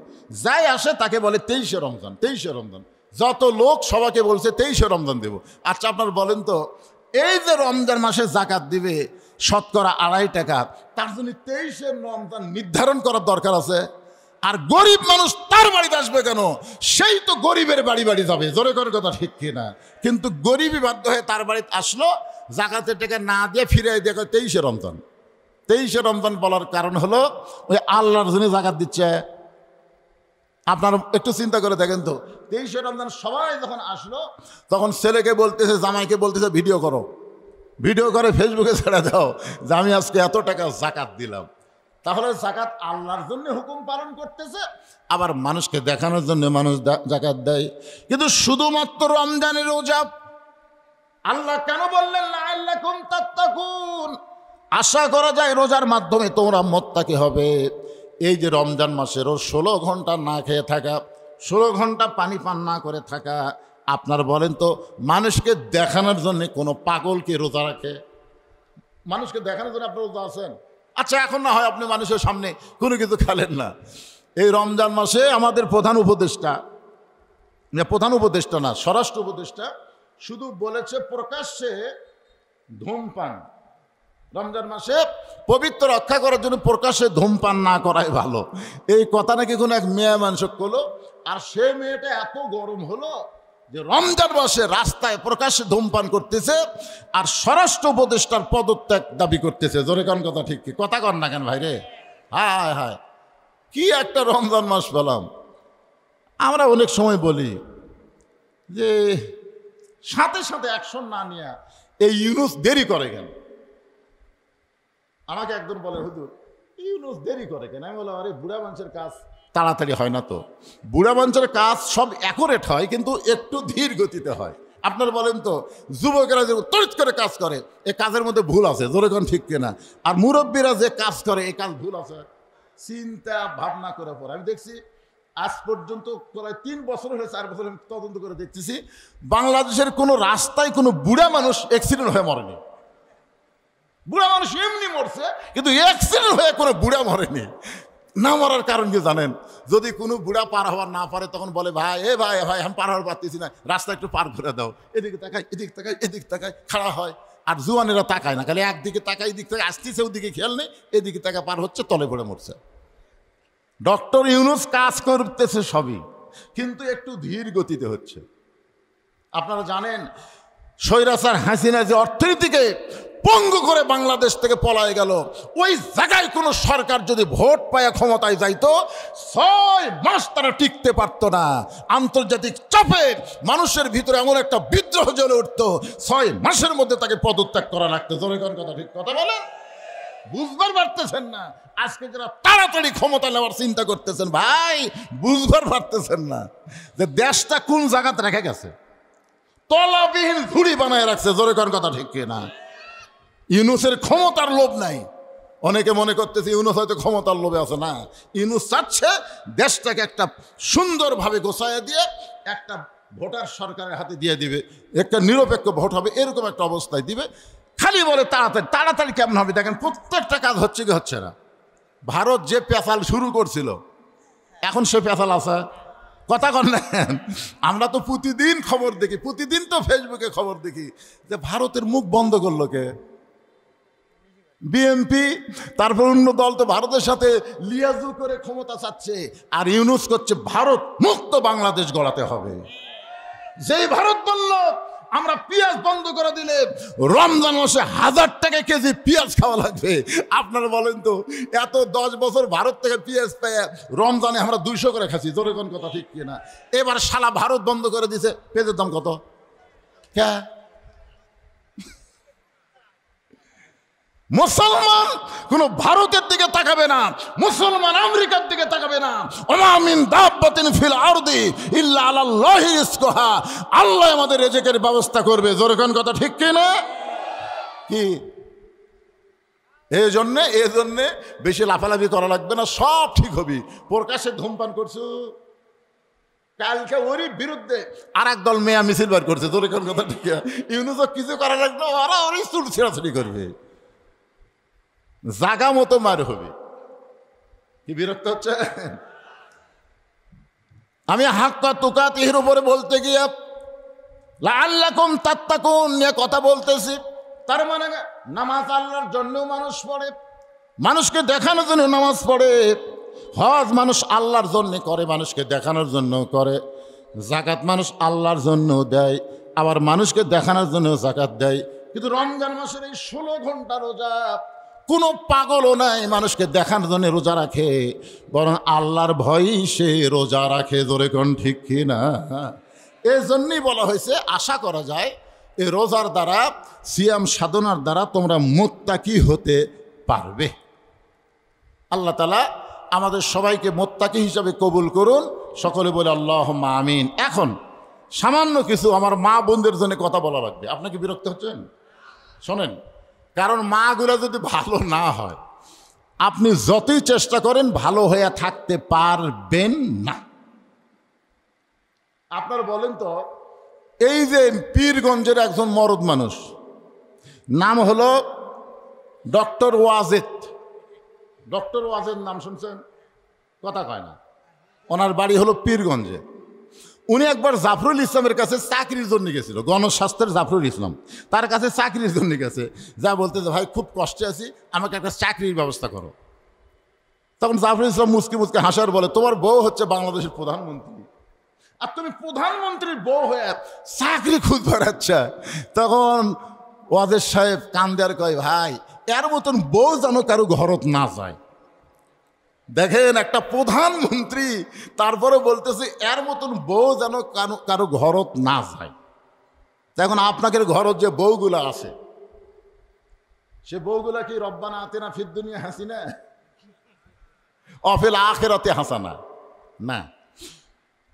[SPEAKER 1] যাই আসে তাকে বলে 23শে রমজান, 23শে রমজান। যত লোক সবাইকে বলছে 23শে রমজান দেব। আচ্ছা আপনার বলেন তো, এই যে রমজান মাসে জাকাত দিবে শতকরা 2.5 টাকা, তার জন্য 23শে রমজান নির্ধারণ করার দরকার আছে? আর গরিব মানুষ তার বাড়িতে আসবে কেন? সেই তো গরিবের বাড়ি বাড়ি যাবে। জোরে করে কথা ঠিক কিনা? কিন্তু গরিবই বাধ্য হয়ে তার বাড়িতে আসলো, জাকাতের টাকা না দিয়ে ফিরে দিয়ে 23শে রমজান। 23শে রমজান বলার কারণ হলো ওই আল্লাহর জন্য জাকাত দিচ্ছে। আপনারা একটু চিন্তা করে দেখেন তো, 23শে রমজান সবাই যখন আসলো তখন ছেলেকে বলতেছে, জামাইকে বলতেছে ভিডিও করো, ভিডিও করে ফেসবুকে ছেড়ে দাও যে আমি আজকে এত টাকা জাকাত দিলাম। তাহলে জাকাত আল্লাহর জন্য হুকুম পালন করতেছে, আবার মানুষকে দেখানোর জন্য মানুষ জাকাত দেয়। কিন্তু শুধুমাত্র রমজানের রোজা আল্লাহ কেন বললেন লাআল্লাকুম তাত্তাকুন? আশা করা যায় রোজার মাধ্যমে তোমরা মুত্তাকি হবে। এই যে রমজান মাসেরও 16 ঘন্টা না খেয়ে থাকা, 16 ঘন্টা পানি পান না করে থাকা, আপনার বলেন তো মানুষকে দেখানোর জন্য কোনো পাগল কি রোজা রাখে? মানুষকে দেখানোর জন্য আপনি রোজা আছেন? আচ্ছা, এখন না হয় আপনি মানুষের সামনে কোনো কিছু খেলেন না। এই রমজান মাসে আমাদের প্রধান উপদেষ্টা না, স্বরাষ্ট্র উপদেষ্টা শুধু বলেছে প্রকাশ্যে ধূমপান রমজান মাসে পবিত্র রক্ষা করার জন্য প্রকাশ্যে ধূমপান না করাই ভালো। এই কথা নাকি কোনো এক মেয়ে মানুষ করলো, আর সে মেয়েটা এত গরম হলো যে রমজান মাসে রাস্তায় প্রকাশ্যে ধূমপান করতেছে আর স্বরাষ্ট্র উপদেষ্টার পদত্যাগ দাবি করতেছে। জোরে কান কথা ঠিক কি কথা কন না কেন ভাই রে? হায় হায়, কি একটা রমজান মাস পেলাম। আমরা অনেক সময় বলি যে সাথে সাথে অ্যাকশন না নিয়ে এই ইউনুস দেরি করে কেন? আমাকে একজন বলে হুজুর ইউনুস দেরি করে কেন? আমি বললাম আরে বুড়া মানুষের কাজ তাড়াতাড়ি হয় না তো। বুড়া মানুষের কাজ সব অ্যাকুরেট হয়, কিন্তু একটু ধীর গতিতে হয়। আপনার বলেন তো যুবকেরা যে তড়িৎ করে কাজ করে এ কাজের মধ্যে ভুল আছে, জোরে কোন ঠিক কিনা? আর মুরব্বীরা যে কাজ করে এ কাজ ভুল আছে, চিন্তা ভাবনা করে পড়ে। আমি দেখছি আজ পর্যন্ত প্রায় 3 বছর হয়ে 4 বছর তদন্ত করে দেখতেছি বাংলাদেশের কোনো রাস্তায় কোনো বুড়া মানুষ অ্যাক্সিডেন্ট হয়ে মরেনি। বুড়া মানুষ এমনি মরছে, কিন্তু অ্যাক্সিডেন্ট হয়ে কোনো বুড়া মরেনি। না মরার কারণ কি জানেন? যদি কোনো বুড়া পার হওয়ার না পারে তখন বলে ভাই ভাই আমি পার হওয়ার পারতেছি না, রাস্তা একটু পার করে দাও, এদিকে তাকাই এদিক তাকাই এদিক তাকাই খাড়া হয়। আর জুয়ানেরা তাকায় না, খালি একদিকে তাকাই এদিক থেকে আসতেছে, ওদিকে খেয়াল নেই, এদিকে তাকা পার হচ্ছে, তলে পড়ে মরছে। ডক্টর ইউনুস কাজ করতেছে সবই, কিন্তু একটু ধীর গতিতে হচ্ছে। আপনারা জানেন স্বৈরাচার হাসিনা যে অর্থনীতিকে পঙ্গু করে বাংলাদেশ থেকে পলায় গেল, ওই জায়গায় কোনো সরকার যদি ভোট পায় ক্ষমতায় যাইতো 6 মাস তারা টিকতে পারত না। আন্তর্জাতিক চাপে মানুষের ভিতরে এমন একটা বিদ্রোহ জ্বলে উঠতো, 6 মাসের মধ্যে তাকে পদত্যাগ করা লাগতো। জোরে কোন কথা ঠিক কথা বলেন? বুঝবার পারতেছেন না? আজকে যারা তাড়াতাড়ি ক্ষমতা নেওয়ার চিন্তা করতেছেন ভাই, বুঝবার পারতেছেন না যে দেশটা কোন জায়গাতে রেখে গেছে। তলাবিহীন ঝুড়ি বানায় রাখছে। জোরে কোন কথা ঠিক কিনা? ইউনুসের ক্ষমতার লোভ নাই। অনেকে মনে করতেছে ইউনুস হয়তো ক্ষমতার লোভে আছে, না, ইউনুস চাচ্ছে দেশটাকে একটা সুন্দরভাবে গোছায় দিয়ে একটা ভোটার সরকারের হাতে দিয়ে দিবে, একটা নিরপেক্ষ ভোট হবে, এরকম একটা অবস্থায় দিবে। খালি বলে তাড়াতাড়ি। তাড়াতাড়ি কেমন হবে? দেখেন প্রত্যেকটা কাজ হচ্ছে কি হচ্ছে না। ভারত যে পেঁচাল শুরু করছিল এখন সে পেঁচাল আছে? কথা কন না? আমরা তো প্রতিদিন খবর দেখি, প্রতিদিন তো ফেসবুকে খবর দেখি যে ভারতের মুখ বন্ধ করলো কে? বিএনপি। তারপর অন্য দল তো ভারতের সাথে লিয়াজু করে ক্ষমতা চাচ্ছে, আর ইউনুস করছে ভারত মুক্ত বাংলাদেশ গড়াতে হবে। যেই ভারত বলল আমরা পেঁয়াজ বন্ধ করে দিলে রমজান মাসে 1000 টাকা কেজি পেঁয়াজ খাওয়া লাগবে। আপনারা বলেন তো এত 10 বছর ভারত থেকে পেঁয়াজ পেয়ে রমজানে আমরা 200 করে খাচ্ছি। জোরে কোন কথা ঠিক কিনা? এবার শালা ভারত বন্ধ করে দিছে, পেঁয়াজের দাম কত? কে? মুসলমান কোন ভারতের দিকে তাকাবে না, মুসলমান আমেরিকার দিকে তাকাবে না। ওমা মিন দাব্বাতিন ফিল আরদি ইল্লা আলাল্লাহি রিজকুহা। আল্লাহ আমাদের রিজিকের ব্যবস্থা করবে। জোরে কোন কথা ঠিক কি না? কি এই জন্যে বেশি লাফালাফি করা লাগবে না, সব ঠিক হবে। প্রকাশ্যে ধূমপান করছো, কালকে ওরই বিরুদ্ধে আর এক দল মেয়া মিছিল বার করছে। জোরে কোন কথা ঠিক। ইউনুস কিছু করা লাগবে, ওরা ওরই চুল ছেঁড়াছড়ি করবে, জাগা মতো মার হবে। কি বিরক্ত হচ্ছে? আমি হাক্কা তুকাত এর উপরে বলতে গিয়ে লাআল্লাকুম তাত্তাকুন নিয়ে কথা বলতেছি। তার মানে নামাজ আল্লাহর জন্যও মানুষ পড়ে, মানুষকে দেখানোর জন্য নামাজ পড়ে। হজ মানুষ আল্লাহর জন্য করে, মানুষকে দেখানোর জন্য করে। যাকাত মানুষ আল্লাহর জন্য দেয়, আবার মানুষকে দেখানোর জন্য যাকাত দেয়। কিন্তু রমজান মাসের এই 16 ঘন্টা রোজা কোনো পাগলও নাই মানুষকে দেখানোর জন্য রোজা রাখে, বরং আল্লাহর ভয়ই সে রোজা রাখে। জোরে কোন ঠিক কি না? এই জন্যই বলা হয়েছে আশা করা যায় এই রোজার দ্বারা, সিয়াম সাধনার দ্বারা তোমরা মুত্তাকি হতে পারবে। আল্লাহ তাআলা আমাদের সবাইকে মুত্তাকি হিসাবে কবুল করুন। সকলে বলে আল্লাহুম্মা আমিন। এখন সামান্য কিছু আমার মা বোনদের জন্য কথা বলা লাগবে। আপনি কি বিরক্ত হচ্ছেন? শোনেন, কারণ মাগুলো যদি ভালো না হয়, আপনি যতই চেষ্টা করেন ভালো হয়ে থাকতে পারবেন না। আপনার বলেন তো, এই যে পীরগঞ্জের একজন মরদ মানুষ, নাম হলো ডক্টর ওয়াজেদ। ডক্টর ওয়াজেদ নাম শুনছেন? কথা কয় না। ওনার বাড়ি হলো পীরগঞ্জে। উনি একবার জাফরুল ইসলামের কাছে চাকরির জন্য গেছিল, গণস্বাস্থ্যের জাফরুল ইসলাম তার কাছে চাকরির জন্য গেছে। যা বলতেছে, ভাই খুব কষ্টে আছি, আমাকে একটা চাকরির ব্যবস্থা করো। তখন জাফরুল ইসলাম মুচকি মুচকি হাসার বলে, তোমার বউ হচ্ছে বাংলাদেশের প্রধানমন্ত্রী, আর তুমি প্রধানমন্ত্রীর বউ হয়ে চাকরি খুঁজবার। আচ্ছা, তখন ওয়াজেদ সাহেব কান্দে আর কয়, ভাই এর মতন বউ যেন কারো ঘরত না যায়। দেখেন, একটা প্রধানমন্ত্রী তারপরে বলতেছে এর মতন বউ যেন কারো ঘরত না যায়। এখন আপনাদের ঘরত যে বউগুলা আছে, সে বউগুলা কি রব্বানা আতিনা ফিদ দুনিয়া হাসিনা অফিল আখিরাতে হাসানা? না,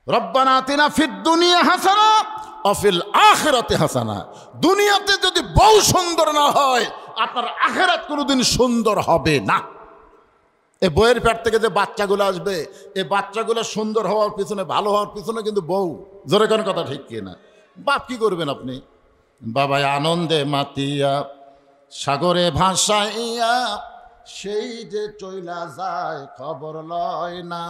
[SPEAKER 1] রব্বানা আতিনা ফিদ দুনিয়া হাসানা অফিল আখিরাতে হাসানা। দুনিয়াতে যদি বউ সুন্দর না হয়, আপনার আখিরাত কোনোদিন সুন্দর হবে না। এই বইয়ের পেট থেকে যে বাচ্চাগুলো আসবে, এই বাচ্চাগুলো সুন্দর হওয়ার পিছনে, ভালো হওয়ার পিছনে কিন্তু বউ। জোরে কোন কথা ঠিক কি না? বাপ কি করবেন আপনি? বাবাই আনন্দে মাতিয়া সাগরে ভাসাইয়া সেই যে চইলা যায় খবর লয় না।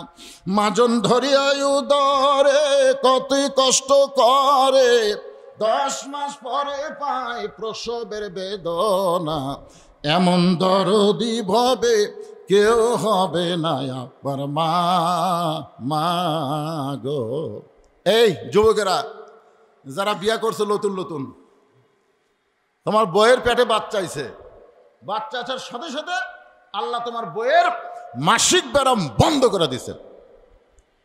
[SPEAKER 1] মাজন ধরিয়া উদরে কতই কষ্ট করে, 10 মাস পরে পায় প্রসবের বেদনা। এমন দরদি ভবে কেউ হবে না আপনার মা গো। এই যুবকেরা যারা বিয়া করছে নতুন নতুন, তোমার বইয়ের পেটে বাচ্চা আইছে, বাচ্চা আসার সাথে সাথে আল্লাহ তোমার বইয়ের মাসিক ব্যারাম বন্ধ করে দিছে।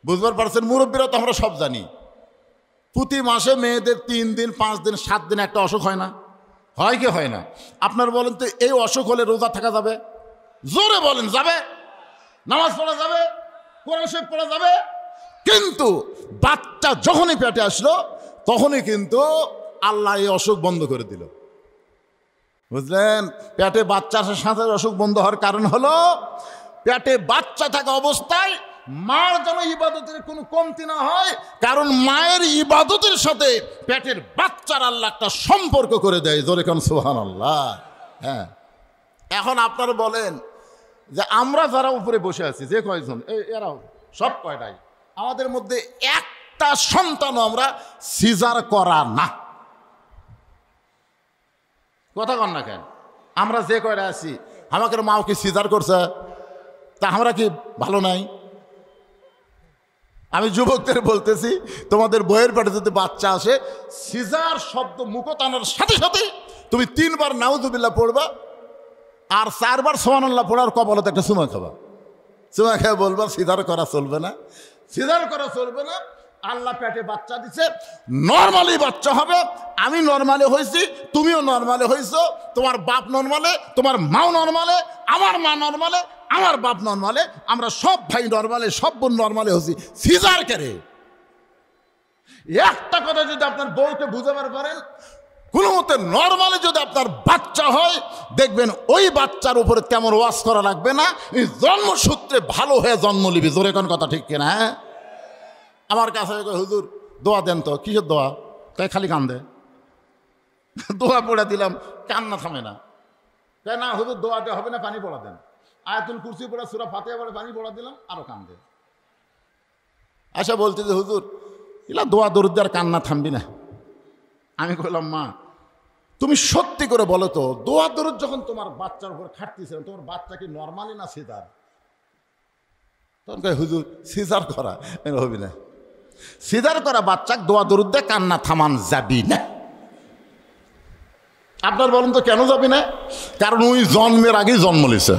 [SPEAKER 1] বুঝবার পারছেন? মুরব্বীরা তো আমরা সব জানি, প্রতি মাসে মেয়েদের 3 দিন 5 দিন 7 দিন একটা অসুখ হয় না? হয় কি হয় না? আপনার বলেন তো, এই অসুখ হলে রোজা থাকা যাবে? জোরে বলেন, যাবে? নামাজ পড়া যাবে? কোরআন শরীফ পড়া যাবে? কিন্তু বাচ্চা যখনই পেটে আসলো, তখনই কিন্তু আল্লাহ এই অসুখ বন্ধ করে দিল। বুঝলেন? পেটে বাচ্চা আসার সাথে অসুখ বন্ধ হওয়ার কারণ হলো, পেটে বাচ্চা থাকা অবস্থায় মার যেন ইবাদতের কোনো কমতি না হয়, কারণ মায়ের ইবাদতের সাথে পেটের বাচ্চার আল্লাহ একটা সম্পর্ক করে দেয়। জোরে কান সুবহানাল্লাহ। হ্যাঁ, এখন আপনারা বলেন যে আমরা যারা উপরে বসে আছি, যে কয়জন, এরাও সব কয়টাই, আমাদের মধ্যে একটা সন্তানও আমরা সিজার করা না। কথা কন না কেন? আমরা যে কয়টা আছি, আমাকে মাও কি সিজার করছে? তা আমরা কি ভালো নাই? আমি যুবকদের বলতেছি, তোমাদের বইয়ের পেটে যদি বাচ্চা আসে, সিজার শব্দ মুখ টানার সাথে সাথে তুমি 3 বার নাউজুবিল্লাহ পড়বা, আর 4 বার সুবহানাল্লাহ পড়ার কপালতে একটা চুমা খাবা। চুমা খেয়ে বলবা সিজার করা চলবে না, সিজার করা চলবে না। আল্লাহ পেটে বাচ্চা দিছে, নর্মালি বাচ্চা হবে। আমি নর্মালে হয়েছি, তুমিও নর্মালে হয়েছো, তোমার বাপ নর্মালে, তোমার মাও নর্মালে, আমার মা নর্মালে, আমার বাপ নর্মালে, আমরা সব ভাই নর্মালে, সব বোন নর্মালে হয়েছি। সিজার করে একটা কথা যদি আপনার বউকে বুঝাবার পারেন, কোনো মতে নর্মালি যদি আপনার বাচ্চা হয়, দেখবেন ওই বাচ্চার উপরে তেমন ওয়াজ করা লাগবে না, জন্মসূত্রে ভালো হয়ে জন্ম নিবি। জোরে কোন কথা ঠিক কিনা? হ্যাঁ, আমার কাছে হুজুর দোয়া দেন তো। কিসের দোয়া? তাই খালি কান্দে। দোয়া পড়ে দিলাম, কান্না থামে না। তাই না হুজুর, দোয়াতে হবে না, পানি পড়া দেন। আয়াতুল কুরসি পড়া, সূরা ফাতিহা পড়ে পানি পড়া দিলাম, আরো কান্দে। আচ্ছা, বলতে যে হুজুর এলা দোয়া দরুদ আর কান্না থামবি না। আমি কইলাম, মা তুমি সত্যি করে বলো তো, দোয়া দরুদ যখন তোমার বাচ্চার উপর খাটতেছে, তোমার বাচ্চা কি নর্মালি না সিজার? তখন কয় হুজুর সিজার করা হবি না, সিজার করা বাচ্চা দোয়া দরুদ দিয়ে কান্না থামান যাবি না। আপনার বলুন তো কেন যাবি না? কারণ ওই জন্মের আগেই জন্ম নিছে।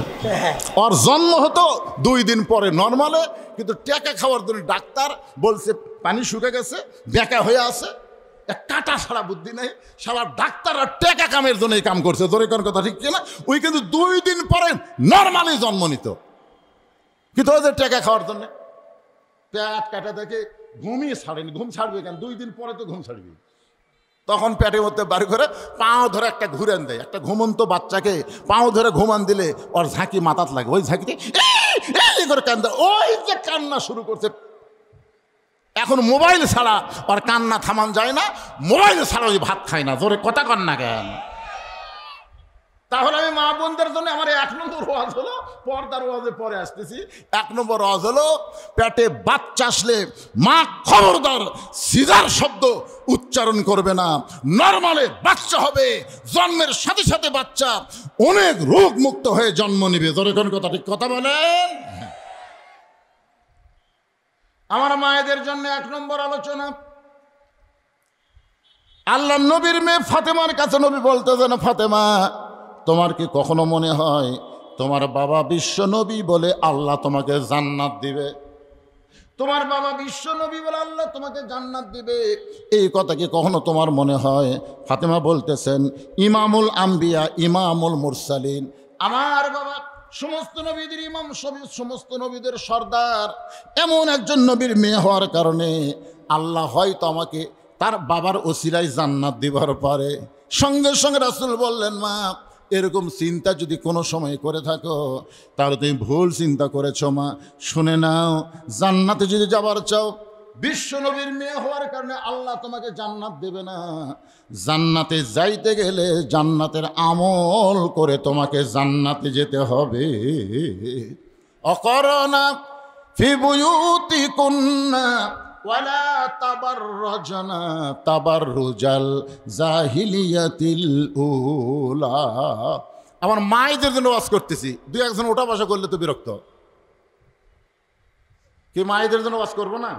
[SPEAKER 1] ওর জন্ম হতো 2 দিন পরে নর্মালে, কিন্তু টেকা খাওয়ার জন্য ডাক্তার বলছে পানি শুকে গেছে, বেঁকা হয়ে আছে, কাটা ছাড়া বুদ্ধি নেই। সারা ডাক্তার আর টেকা কামের জন্য এই কাম করছে। ধরে কোন কথা ঠিক কিনা? ওই কিন্তু 2 দিন পরে নর্মালি জন্ম নিত, কিন্তু ওদের টেকা খাওয়ার জন্য পেট কাটা থেকে ঘুমিয়ে ছাড়েনি। ঘুম ছাড়বে কেন? 2 দিন পরে তো ঘুম ছাড়বি। তখন পেটের মধ্যে বাড়ি করে পাও ধরে একটা ঘুরান দেয়। একটা ঘুমন্ত বাচ্চাকে পাও ধরে ঘুমান দিলে ওর ঝাঁকি মাথাত লাগে, ওই ঝাঁকিতে এই করে কান্দা, ওই যে কান্না শুরু করছে। এখন মোবাইল ছাড়া ওর কান্না থামান যায় না, মোবাইল ছাড়া ওই ভাত খায় না। জোরে কথা কন না কেন? তাহলে আমি মা বোনদের জন্য আমার 1 নম্বর ওয়াজ হলো, পর্দার ওয়াজে পরে আসতেছি। 1 নম্বর ওয়াজ হলো, পেটে বাচ্চা আসলে মা খবরদার সিজার শব্দ উচ্চারণ করবে না। নরমালে বাচ্চা হবে, জন্মের সাথে সাথে বাচ্চা অনেক রোগ মুক্ত হয়ে জন্ম নেবে। জোরে কোন কথা ঠিক কথা বলেন? আমার মায়েদের জন্য 1 নম্বর আলোচনা, আল্লাহ নবীর মেয়ে ফাতেমার কাছে নবী বলতেছেন, ফাতেমা তোমার কি কখনো মনে হয় তোমার বাবা বিশ্ব নবী বলে আল্লাহ তোমাকে জান্নাত দিবে? তোমার বাবা বিশ্ব নবী বলে আল্লাহ তোমাকে জান্নাত দিবে, এই কথা কি কখনো তোমার মনে হয়? ফাতেমা বলতেছেন, ইমামুল আম্বিয়া ইমামুল মুরসালিন, আমার বাবা সমস্ত নবীদের ইমাম, সমস্ত নবীদের সর্দার, এমন একজন নবীর মেয়ে হওয়ার কারণে আল্লাহ হয়তো আমাকে তার বাবার ওসিলায় জান্নাত দিবার পারে। সঙ্গে সঙ্গে রাসূল বললেন, মা এরকম চিন্তা যদি কোনো সময় করে থাকো তাহলে তুমি ভুল চিন্তা করেছ মা। শুনে নাও, জান্নাতে যদি যাবার চাও, বিশ্ব নবীর মেয়ে হওয়ার কারণে আল্লাহ তোমাকে জান্নাত দেবে না। জান্নাতে যাইতে গেলে জান্নাতের আমল করে তোমাকে জান্নাতে যেতে হবে। অকরনা ফি বুয়ুতিকুন্না ওয়ালা তাবাররাজনা তাবাররুজাল জাহিলিয়াতিল উলা। আমার মায়েদের জন্য ওয়াজ করতেছি, 2-1 জন ওঠা বসা করলে তো বিরক্ত। কি মায়েদের জন্য ওয়াজ করবো না?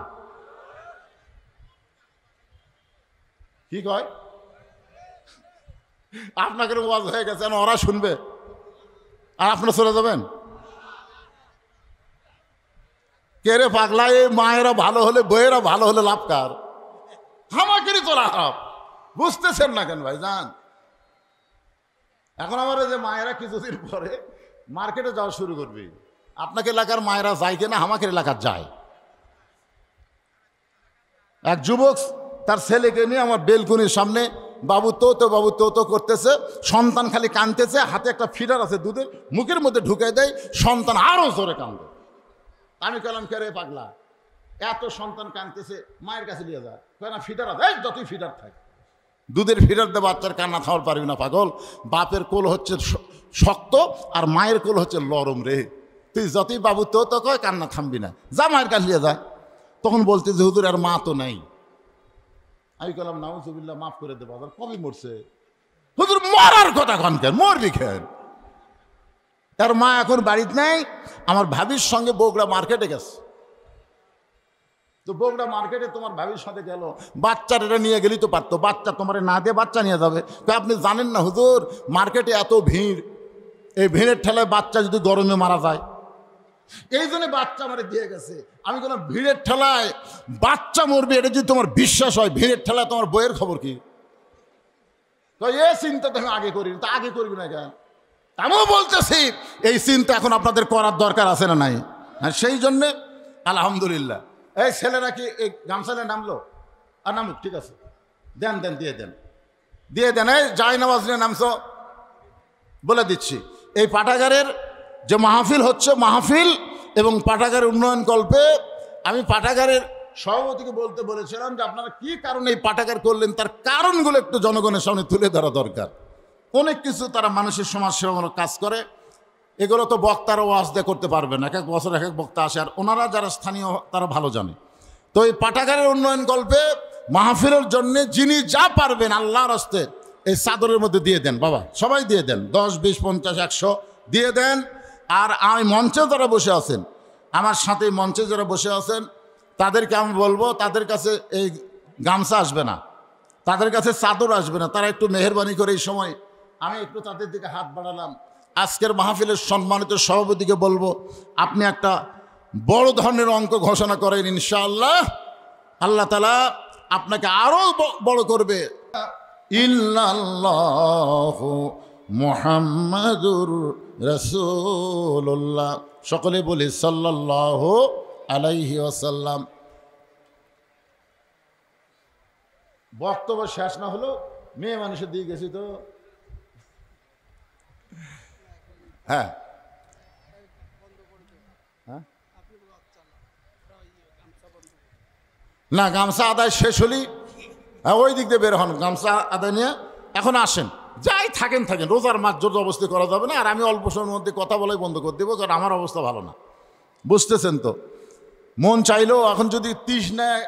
[SPEAKER 1] কি কয়? আপনাকে ওয়াজ হয়ে গেছে, ওরা শুনবে আর আপনারা চলে যাবেন। কে রে পাগলা, এই মায়েরা ভালো হলে বইয়েরা ভালো হলে লাভ কার? আমাকেরই তোলা খারাপ, বুঝতেছেন না কেন ভাই জান? এখন আমার যে মায়েরা কিছুদিন পরে মার্কেটে যাওয়া শুরু করবে। আপনাকে এলাকার মায়েরা যায় কিনা? আমাকে এলাকার যায়। এক যুবক তার ছেলেকে নিয়ে আমার বেলকুনির সামনে বাবু তো করতেছে, সন্তান খালি কাঁদতেছে, হাতে একটা ফিডার আছে দুধের, মুখের মধ্যে ঢুকে দেয়, সন্তান আরো জোরে কান্দে। আমি কলাম, কে রে পাগলা, এত সন্তান কাঁদতেছে, মায়ের কাছে নিয়ে যায়। না ফিডার আছে, যতই ফিডার থাকে, দুধের ফিডার দিয়ে বাচ্চার কান্না থামার পারবি না পাগল। বাপের কোল হচ্ছে শক্ত আর মায়ের কোল হচ্ছে লরম রে। তুই যতই বাবু তো কয়, কান্না থামবি না, যা মায়ের কাছে নিয়ে যায়। তখন বলতে যে হুজুর আর মা তো নাই। আমি কলাম, নাউজুবিল্লাহ, মাফ করে দেবো। আবার কবে মরছে? হুজুর মরার কথা কনকেন, মরবি খেন। তার মা এখন বাড়িতে নাই, আমার ভাবির সঙ্গে বগুড়া মার্কেটে গেছে। তো বগুড়া মার্কেটে তোমার ভাবির সাথে গেল, বাচ্চাটা নিয়ে গেলি তো পারতো, বাচ্চা তোমার না দিয়ে বাচ্চা নিয়ে যাবে। তো আপনি জানেন না হুজুর, মার্কেটে এত ভিড়, এই ভিড়ের ঠেলায় বাচ্চা যদি গরমে মারা যায়, এই জন্য বাচ্চা আমার দিয়ে গেছে। আমি কোনো ভিড়ের ঠেলায় বাচ্চা মরবে এটা যদি তোমার বিশ্বাস হয়, ভিড়ের ঠেলায় তোমার বইয়ের খবর কি? তো এই চিন্তা তো আমি আগে করিনি। তা আগে করবি না কেন? আমিও বলতেছি এই চিন্তা এখন আপনাদের করার দরকার আছে না নাই? আর সেই জন্যে আলহামদুলিল্লাহ, এই ছেলেরা কি এই গামছালে নামলো? আর নামুক, ঠিক আছে, দেন দিয়ে দেন। এই যাই নামাজ নিয়ে নামছ বলে দিচ্ছি। এই পাঠাগারের যে মাহফিল হচ্ছে, মাহফিল এবং পাঠাগারের উন্নয়ন কল্পে আমি পাঠাগারের সভাপতিকে বলতে বলেছিলাম যে আপনারা কি কারণে এই পাঠাগার করলেন, তার কারণগুলো একটু জনগণের সামনে তুলে ধরা দরকার। অনেক কিছু তারা মানুষের সমাজ সেবামূলক কাজ করে, এগুলো তো বক্তারা ওয়াজ দিয়ে করতে পারবে না, এক এক বছর এক এক বক্তা আসে, আর ওনারা যারা স্থানীয় তারা ভালো জানে। তো এই পাঠাগারের উন্নয়ন কল্পে মাহফিলের জন্য যিনি যা পারবেন আল্লাহর হস্তে এই চাদরের মধ্যে দিয়ে দেন বাবা, সবাই দিয়ে দেন, 10, 20, 50, 100 দিয়ে দেন। আর আমি মঞ্চে যারা বসে আছেন, আমার সাথে মঞ্চে যারা বসে আছেন, তাদেরকে আমি বলবো, তাদের কাছে এই গামছা আসবে না, তাদের কাছে চাদর আসবে না, তারা একটু মেহেরবানি করে এই সময় আমি একটু তাদের দিকে হাত বাড়ালাম। আজকের মাহফিলের সম্মানিত সভাপতিকে বলবো, আপনি একটা বড় ধরনের অঙ্ক ঘোষণা করেন, ইনশাআল্লাহ আল্লাহ তাআলা আপনাকে আরো বড় করবে। ইল্লাল্লাহু মুহাম্মাদুর রাসূলুল্লাহ, সকলে বলি সাল্লাল্লাহু আলাইহি ওয়াসাল্লাম। বক্তব্য শেষ না হলো মেয়ে মানুষের দিয়ে গেছি তো। হ্যাঁ না, গামছা আদায় শেষ হলি ওই দিক দিয়ে বের হন, গামছা আদায় নিয়ে এখন আসেন, যাই থাকেন থাকেন, রোজার মাছ জোর অবস্থা করা যাবে না। আর আমি অল্প সময়ের মধ্যে কথা বলাই বন্ধ করে দেবো, কারণ আমার অবস্থা ভালো না, বুঝতেছেন তো। মন চাইলেও এখন যদি 30 নেয়,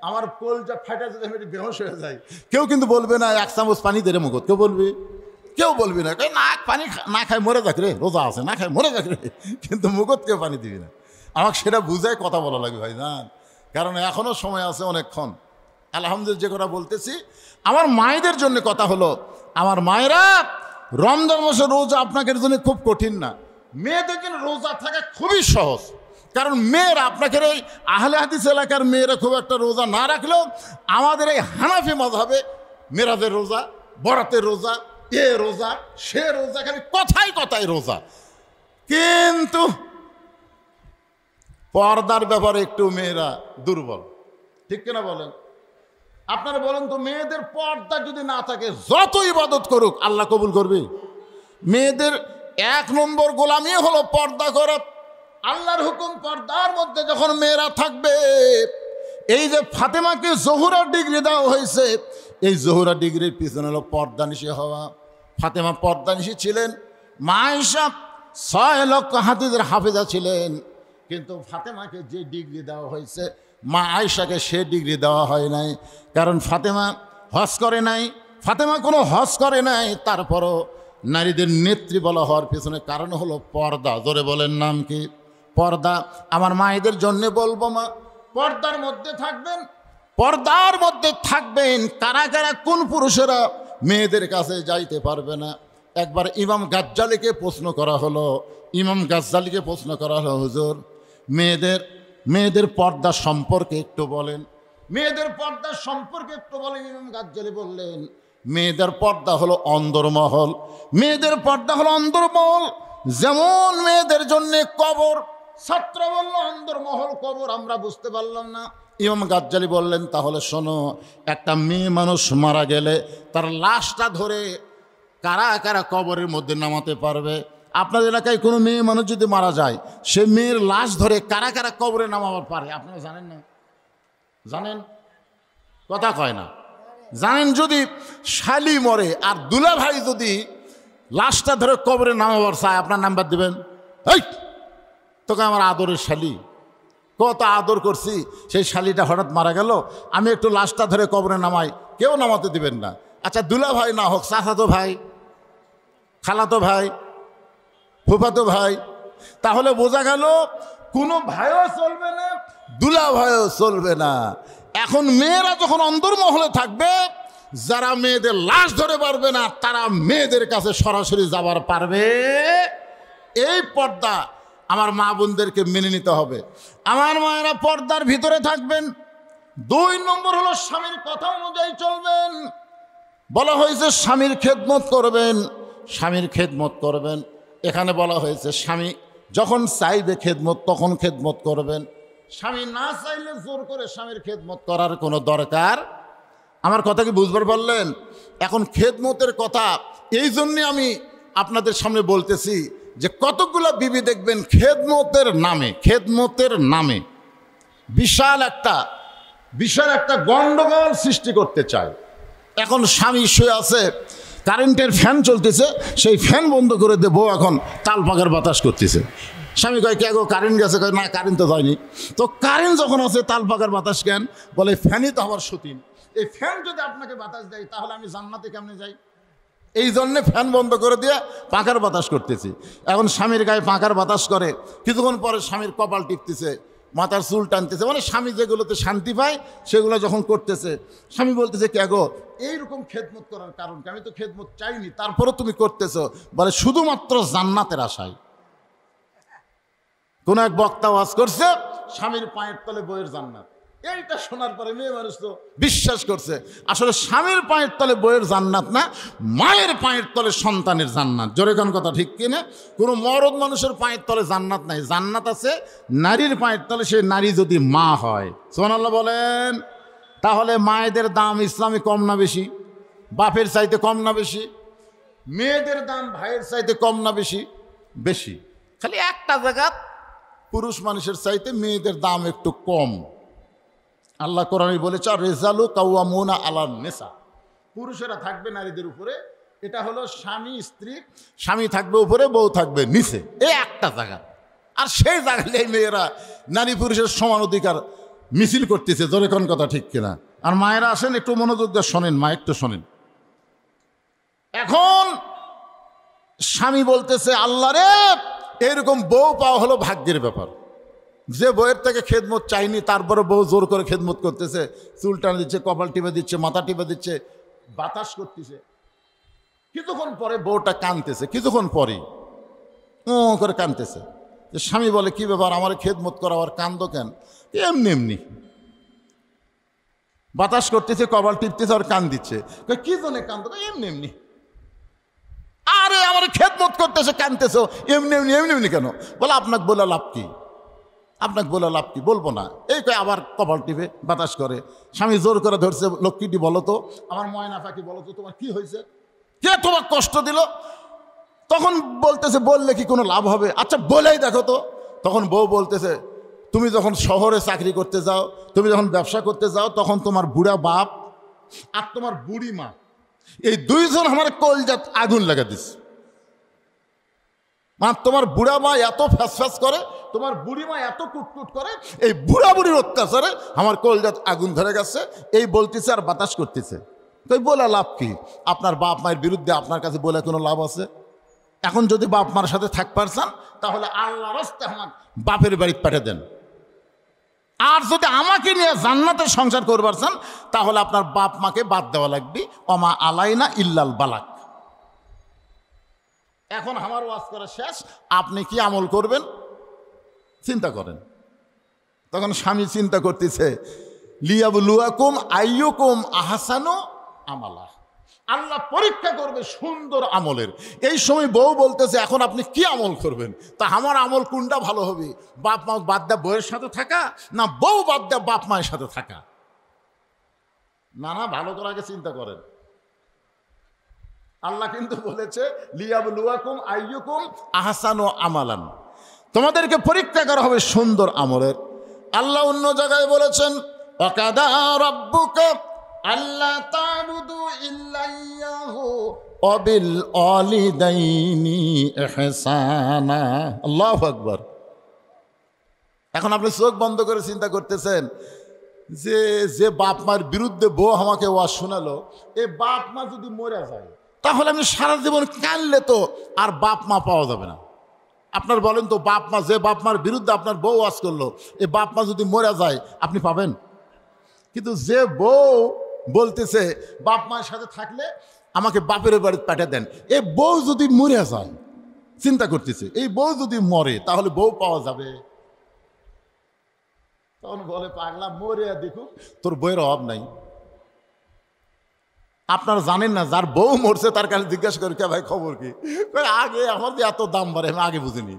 [SPEAKER 1] আমার কোলটা ফাটা যদি আমি বেহোশ হয়ে যাই, কেউ কিন্তু বলবে না 1 চামচ পানি দে রে মুখত, কেউ বলবে? কেউ বলবি না, না পানি না খায় মরে যাক রে, রোজা আছে না খায় মরে যাক রে, কিন্তু মুখত কেউ পানি দিবি না। আমাকে সেটা বুঝায় কথা বলা লাগবে ভাই জান, কারণ এখনও সময় আছে অনেকক্ষণ। আলহামদুলিল্লাহ, যে কথা বলতেছি আমার মায়েদের জন্য কথা হলো, আমার মায়েরা রমজান মাসে রোজা আপনাদের জন্য খুব কঠিন না, মেয়েদের জন্য রোজা থাকা খুবই সহজ। কারণ মেয়েরা আপনাকে এই আহলে হাদিস এলাকার মেয়েরা খুব একটা রোজা না রাখলেও আমাদের এই হানাফি মাযহাবে মেরাজের রোজা, বরাতের রোজা, এ রোজা সে রোজা, খালি কথায় কথায় রোজা। কিন্তু পর্দার ব্যাপারে একটু মেয়েরা দুর্বল, ঠিক কিনা বলেন? আপনারা বলেন তো, মেয়েদের পর্দা যদি না থাকে যত ইবাদত করুক আল্লাহ কবুল করবে? মেয়েদের 1 নম্বর গোলামি হলো পর্দা করা। আল্লাহর হুকুম পর্দার মধ্যে যখন মেয়েরা থাকবে, এই যে ফাতেমাকে জোহরা ডিগ্রি দেওয়া হয়েছে, এই জোহরা ডিগ্রির পিছনে হলো পর্দানিশী হওয়া। ফাতেমা পর্দানিশী ছিলেন, মা আয়েশা 6 লক্ষ হাদিসের হাফেজা ছিলেন, কিন্তু ফাতেমাকে যে ডিগ্রি দেওয়া হয়েছে মা আয়েশাকে সে ডিগ্রি দেওয়া হয় নাই। কারণ ফাতেমা হজ করে নাই, ফাতেমা কোনো হজ করে নাই, তারপরও নারীদের নেত্রী বলা হওয়ার পেছনে কারণ হলো পর্দা। জোরে বলেন নাম কি? পর্দা। আমার মায়েদের জন্য বলবো, মা পর্দার মধ্যে থাকবেন, পর্দার মধ্যে থাকবেন। কারা কারা কোন পুরুষেরা মেয়েদের কাছে যাইতে পারবে না? একবার ইমাম গাজ্জালিকে প্রশ্ন করা হলো, ইমাম গাজ্জালিকে প্রশ্ন করা হলো, হুজুর মেয়েদের পর্দা সম্পর্কে একটু বলেন, মেয়েদের পর্দা সম্পর্কে একটু বলেন। ইমাম গাজ্জালি বললেন, মেয়েদের পর্দা হলো অন্দরমহল, মেয়েদের পর্দা হলো অন্দরমহল। যেমন মেয়েদের জন্য কবর, ছাত্র বলল অন্দরমহল কবর, আমরা বুঝতে পারলাম না। ইমাম গাজ্জালি বললেন, তাহলে শোনো, একটা মেয়ে মানুষ মারা গেলে তার লাশটা ধরে কারা কারা কবরের মধ্যে নামাতে পারবে? আপনাদের এলাকায় কোনো মেয়ে মানুষ যদি মারা যায়, সে মেয়ের লাশ ধরে কারা কারা কবরে নামাবার পারে? আপনারা জানেন না? জানেন? কথা কয় না। জানেন? যদি শালি মরে আর দুলা ভাই যদি লাশটা ধরে কবরে নামাবার চায়, আপনার নাম্বার দেবেন? এই তোকে আমার আদরের শালি, কত আদর করছি, সেই শালিটা হঠাৎ মারা গেল, আমি একটু লাশটা ধরে কবরে নামাই, কেউ নামাতে দিবেন না। আচ্ছা, দুলা ভাই না হোক, চাচাতো ভাই, খালাতো ভাই, ফুফাতো ভাই, তাহলে বোঝা গেল কোনো ভাইও চলবে না, দুলা ভাইও চলবে না। এখন মেয়েরা যখন অন্দরমহলে থাকবে, যারা মেয়েদের লাশ ধরে পারবে না, তারা মেয়েদের কাছে সরাসরি যাবার পারবে। এই পর্দা আমার মা বোনদেরকে মেনে নিতে হবে। আমার মায়েরা পর্দার ভিতরে থাকবেন। 2 নম্বর হলো স্বামীর কথা অনুযায়ী চলবেন। বলা হয়েছে স্বামীর খেদমত করবেন, স্বামীর খেদমত করবেন। এখানে বলা হয়েছে স্বামী যখন চাইবে খেদমত তখন খেদমত করবেন। স্বামী না চাইলে জোর করে স্বামীর খেদমত করার কোনো দরকার। আমার কথা কি বুঝবার পারলেন? এখন খেদমতের কথা এই জন্যে আমি আপনাদের সামনে বলতেছি যে কতগুলো বিবি দেখবেন খেদমতের নামে বিশাল একটা গন্ডগোল সৃষ্টি করতে চায়। এখন স্বামী শুয়ে আছে, কারেন্টের ফ্যান চলতেছে, সেই ফ্যান বন্ধ করে দেবো, এখন তাল পাখার বাতাস করতেছে। স্বামী কয়, কে গো কারেন্ট গেছে? কয়, না কারেন্ট তো যায়নি। তো কারেন্ট যখন আছে তাল পাখার বাতাস কেন? বলে ফ্যানই তো আমার সতীন, এই ফ্যান যদি আপনাকে বাতাস দেয় তাহলে আমি জান্নাতে কেমনে যাই? এই জন্যে ফ্যান বন্ধ করে দিয়ে পাখার বাতাস করতেছি। এখন স্বামীর গায়ে পাখার বাতাস করে, কিছুক্ষণ পরে স্বামীর কপাল টিপতেছে, মাথার চুল টানতেছে, মানে স্বামী যেগুলোতে শান্তি পায় সেগুলো যখন করতেছে, স্বামী বলতেছে কে গো এইরকম খেদমত করার কারণ কি? আমি তো খেদমত চাইনি, তারপরও তুমি করতেছো। বলে শুধুমাত্র জান্নাতের আশায়। কোন এক বক্তা ওয়াজ করছে স্বামীর পায়ের তলে বইয়ের জান্নাত। এইটা শোনার পরে মেয়ে মানুষ তো বিশ্বাস করছে আসলে স্বামীর পায়ের তলে বইয়ের জান্নাত না, মায়ের পায়ের তলে সন্তানের জান্নাত। জোরে কোন কথা ঠিক কিনা? কোনো মরদ মানুষের পায়ের তলে জান্নাত নাই, জান্নাত আছে নারীর পায়ের তলে, সে নারী যদি মা হয়। সুবহানাল্লাহ বলেন। তাহলে মায়েদের দাম ইসলামে কম না বেশি? বাপের চাইতে কম না বেশি? মেয়েদের দাম ভাইয়ের চাইতে কম না বেশি? বেশি। খালি একটা জায়গা পুরুষ মানুষের চাইতে মেয়েদের দাম একটু কম। আল্লাহ কোরআনে বলেছে আর রেজালু কাওয়ামুনা আলান নিসা, পুরুষেরা থাকবে নারীদের উপরে। এটা হলো স্বামী স্ত্রী, স্বামী থাকবে উপরে, বউ থাকবে নিচে, এই একটা জায়গা। আর সেই জায়গায় মেয়েরা নারী পুরুষের সমান অধিকার মিছিল করতেছে। জোরে কোন কথা ঠিক কিনা? আর মায়েরা আসেন একটু মনোযোগ দিয়ে শোনেন, মা একটু শোনেন। এখন স্বামী বলতেছে আল্লাহ রে, এরকম বউ পাওয়া হলো ভাগ্যের ব্যাপার। যে বউয়ের থেকে খেদমত চাইনি তারপরে বউ জোর করে খেদমত করতেছে, চুল টান দিচ্ছে, কপাল টিপে দিচ্ছে, মাথা টিপে দিচ্ছে, বাতাস করতেছে। কিছুক্ষণ পরে বউটা কাঁদতেছে, কিছুক্ষণ পরেই ও করে কাঁদতেছে। স্বামী বলে কি ব্যাপার, আমার খেদমত করা আর কান্দো কেন? এমনি এমনি বাতাস করতেছে, কপাল টিপতেছে আর কান দিচ্ছে। কি জন্য কান্দো? এমনি এমনি। আরে আমার খেদমত করতেছে কাঁদতেছো, এমনি এমনি এমনি এমনি কেন? বলে আপনাকে বলে লাভ কি, আপনাকে বলে লাভ কি? বলবো না। এই কয় আবার কপাল টিপে বাতাস করে। স্বামী জোর করে ধরছে, লক্ষ্মীটি বলো তো, আমার ময়না পাখি বলো তো, তোমার কি হয়েছে? কে তোমার কষ্ট দিল? তখন বলতেছে বললে কি কোনো লাভ হবে? আচ্ছা বলেই দেখো তো। তখন বউ বলতেছে তুমি যখন শহরে চাকরি করতে যাও, তুমি যখন ব্যবসা করতে যাও, তখন তোমার বুড়া বাপ আর তোমার বুড়ি মা, এই দুইজন আমার কলজাত আগুন লাগা দিচ্ছে। মানে তোমার বুড়া মা এত ফ্যাস ফ্যাস করে, তোমার বুড়ি মা এত কুটকুট করে, এই বুড়া বুড়ির অত্যাচারে আমার কলজাত আগুন ধরে গেছে। এই বলতেছে আর বাতাস করতেছে। তো বলে লাভ কি? আপনার বাপ মায়ের বিরুদ্ধে আপনার কাছে বলে কোনো লাভ আছে? এখন যদি বাপ মার সাথে থাক পারছেন, তাহলে আল্লাহর রাস্তায় আমার বাপের বাড়িতে পাঠিয়ে দেন। আর যদি আমাকে নিয়ে জান্নাতের সংসার করবারছেন, তাহলে আপনার বাপ মাকে বাদ দেওয়া লাগবে। অমা আলাইনা ইল্লাল বালাক। এখন আমার ওয়াজ করা শেষ, আপনি কি আমল করবেন চিন্তা করেন। তখন স্বামী চিন্তা করতেছে লিয়াবলুয়াকুম আইয়ুকুম আহসানু আমালা, আল্লাহ পরীক্ষা করবে সুন্দর আমলের। এই সময় বউ বলতেছে এখন আপনি কি আমল করবেন? তা আমার আমল কোনটা ভালো হবে? বাপ মা বাদ দেয়া বউয়ের সাথে থাকা, না বউ বাদ দেয়া বাপ মায়ের সাথে থাকা? না না, ভালো করে আগে চিন্তা করেন। আল্লাহ কিন্তু বলেছে লিয়াবলুয়াকুম আইয়ুকুম আহসানু আমালান, তোমাদেরকে পরীক্ষা করা হবে সুন্দর আমলের। আল্লাহ অন্য জায়গায় বলেছেন ওয়াকাদা রাব্বুকা আল্লা তা'বুদু ইল্লা ইয়াহু ওয়া বিল ওয়ালিদাইনি ইহসানা। আল্লাহু আকবার। এখন আপনি চোখ বন্ধ করে চিন্তা করতেছেন যে যে বাপ মার বিরুদ্ধে বউ আমাকে ওয়াজ শোনালো, এই বাপ মা যদি মরে যায় তাহলে আমি সারা জীবন কানলে তো আর বাপ মা পাওয়া যাবে না। আপনার বলেন তো, বাপ মা, যে বাপ মার বিরুদ্ধে আপনার বউ ওয়াজ করলো, এই বাপ মা যদি মরে যায় আপনি পাবেন? কিন্তু যে বউ বলতেছে বাপ মায়ের সাথে থাকলে আমাকে বাপের বাড়িতে পাঠিয়ে দেন, এই বউ যদি মরে যায়, চিন্তা করতেছে এই বউ যদি মরে তাহলে বউ পাওয়া যাবে? তখন বলে পাগলা মরে দেখুক, তোর বউয়ের অভাব নাই। আপনারা জানেন না, যার বউ মরছে তার কাছে জিজ্ঞাসা করি কে ভাই খবর কি? আগে আমার যে এত দাম বাড়ে আমি আগে বুঝিনি,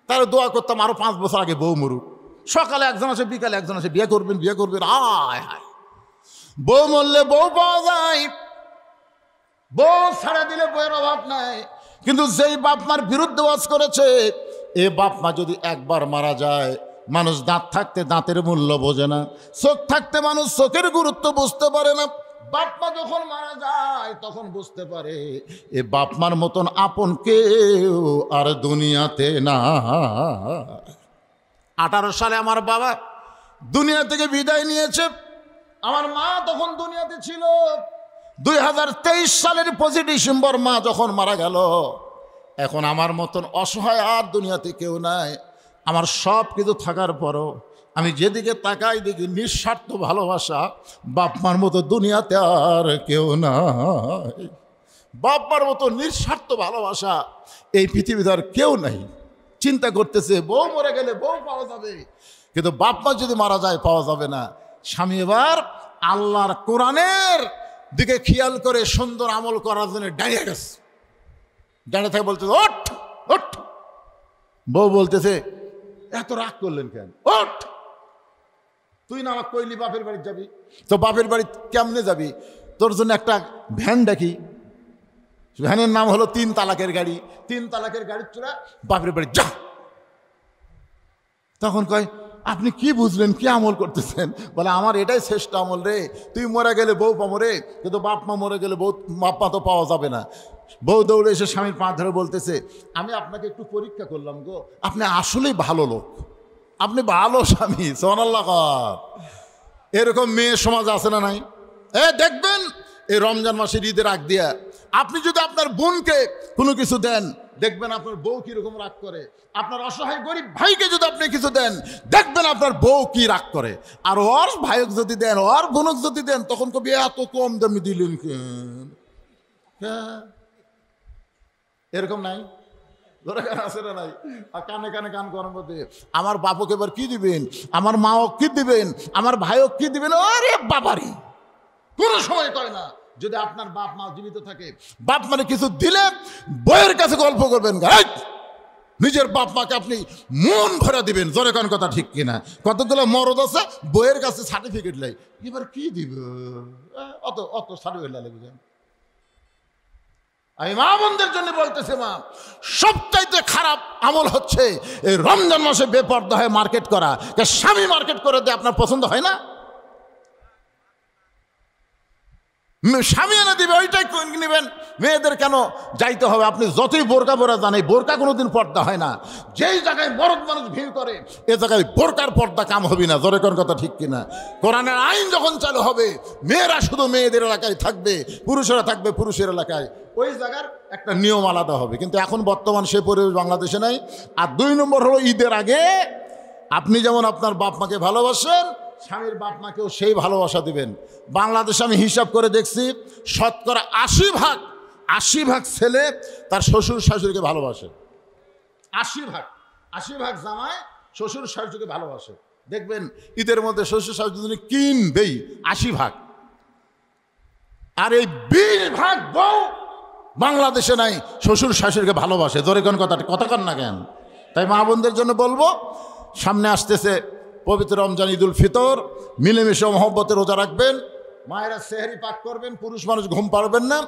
[SPEAKER 1] তাহলে দোয়া করতাম আরো 5 বছর আগে বউ মরুক। সকালে একজন আসে, বিকালে একজন আসে, বিয়ে করবেন বিয়ে করবেন। আয় হায়, বউ মরলে বউ পাওয়া যায়, বউ ছাড়া দিলে বউয়ের অভাব নাই। কিন্তু যেই বাপ মার বিরুদ্ধে ওয়াজ করেছে, এ বাপ মা যদি একবার মারা যায়, মানুষ দাঁত থাকতে দাঁতের মূল্য বোঝে না, চোখ থাকতে মানুষ চোখের গুরুত্ব বুঝতে পারে না। বাপ মা যখন মারা যায় তখন বুঝতে পারে এ বাপ মার মতন আপন কেউ আর দুনিয়াতে না। 18 সালে আমার বাবা দুনিয়া থেকে বিদায় নিয়েছে, আমার মা তখন দুনিয়াতে ছিল। 2023 সালের 25 ডিসেম্বর মা যখন মারা গেল, এখন আমার মতন অসহায় আর দুনিয়াতে কেউ নাই। আমার সব কিছু থাকার পরও আমি যেদিকে তাকাই দেখি নিঃস্বার্থ ভালোবাসা। বাপ মার মতো দুনিয়াতে আর কেউ নাই। বাপ মার মতো নিঃস্বার্থ ভালোবাসা এই পৃথিবীতে আর কেউ নাই। চিন্তা করতেছে বউ মরে গেলে বউ পাওয়া যাবে, কিন্তু বাপ মা যদি মারা যায় পাওয়া যাবে না। স্বামী এবার আল্লাহর কোরআনের দিকে খেয়াল করে সুন্দর আমল করার জন্য দাঁড়িয়ে গেছে। দাঁড়িয়ে থাকে বলতেছে ওঠ ওঠ। বউ বলতেছে এত রাগ করলেন কেন? ওঠ, তুই না আমার কইলি বাপের বাড়ি যাবি, তো বাপের বাড়ি কেমনে যাবি? তোর জন্য একটা ভ্যান ডাকি, ভ্যানের নাম হলো 3 তালাকের গাড়ি। 3 তালাকের গাড়ির চূড়া বাপের বাড়ি যা। তখন কয় আপনি কি বুঝলেন, কি আমল করতেছেন? বলে আমার এটাই শ্রেষ্ঠ আমল রে। তুই মরে গেলে বউ পাবো রে, কিন্তু বাপ মা মরে গেলে বউ বাপ মা তো পাওয়া যাবে না। বউ দৌড়ে এসে স্বামীর পা ধরে বলতেছে আমি আপনাকে একটু পরীক্ষা করলাম গো, আপনি আসলেই ভালো লোক, আপনি ভালো স্বামী। সুবহানাল্লাহ। এরকম মেয়ে সমাজ আছে না নাই? দেখবেন এই রমজান মাসের ঈদের আগ দিয়া আপনি যদি আপনার বোনকে কোনো কিছু দেন, দেখবেন আপনার বউ কিরকম রাগ করে। আপনার অসহায় গরিব ভাইকে যদি আপনি কিছু দেন, দেখবেন আপনার বউ কি রাগ করে। আর ওর ভাইক যদি দেন, ওর বোনক যদি দেন, তখন কবি এত কম দামি দিলেন কেন? এরকম নাই? আছে না নাই? আর কানে কানে কান করার মধ্যে আমার বাপকে এবার কি দিবেন, আমার মাও কি দিবেন, আমার ভাইও কি দিবেন? আরে বাবারি কোনো সময় কয় না। যদি আপনার বাপ মা জীবিত থাকে, বাপ মানে কিছু দিলে বইয়ের কাছে গল্প করবেন, নিজের বাপ মাকে আপনি মন ভরা দিবেন। জোরে কোন কথা ঠিক কিনা? কতগুলো মরদ আছে বইয়ের কাছে সার্টিফিকেট লাই, এবার কি দিব? অত অত সার্টিফিকেট লাগবে। আমি মা বোনদের জন্য বলতেছি, মা সবচাইতে খারাপ আমল হচ্ছে এই রমজান মাসে বেপর্দা হয়ে মার্কেট করা। স্বামী মার্কেট করে দিয়ে আপনার পছন্দ হয় না, স্বামী এনে দিবে ওইটাই নেবেন। মেয়েদের কেন যাইতে হবে? আপনি যতই বোরকা পরা জানেন, বোরকা কোনোদিন পর্দা হয় না। যেই জায়গায় মরদ মানুষ ভিড় করে, এ জায়গায় বোরকার পর্দা কাম হবে না। জোরে কোন কথা ঠিক কিনা? কোরআনের আইন যখন চালু হবে, মেয়েরা শুধু মেয়েদের এলাকায় থাকবে, পুরুষেরা থাকবে পুরুষের এলাকায়, ওই জায়গার একটা নিয়ম আলাদা হবে। কিন্তু এখন বর্তমান সে পরিবেশ বাংলাদেশে নাই। আর 2 নম্বর হলো ঈদের আগে আপনি যেমন আপনার বাপ মাকে ভালোবাসেন, স্বামীর বাপ মাকেও সেই ভালোবাসা দিবেন। বাংলাদেশে আমি হিসাব করে দেখছি, শতকরা 80 ভাগ ছেলে তার শ্বশুর শাশুড়িকে ভালোবাসে। 80 ভাগ জামাই শ্বশুর শাশুড়িকে ভালোবাসে। দেখবেন ঈদের মধ্যে শ্বশুর শাশুড়ি কিনবেই 80 ভাগ। আর এই 20 ভাগ বউ বাংলাদেশে নাই, শ্বশুর শাশুড়িকে ভালোবাসে। জোরে কোন কথা কন না কেন? তাই মা বোনদের জন্য বলবো, সামনে আসতেছে পবিত্র রমজান ঈদুল ফিতর, মিলেমিশে মহব্বতে রোজা রাখবেন। মায়েরা সেহরি পাক করবেন, পুরুষ মানুষ ঘুম পারবেন না,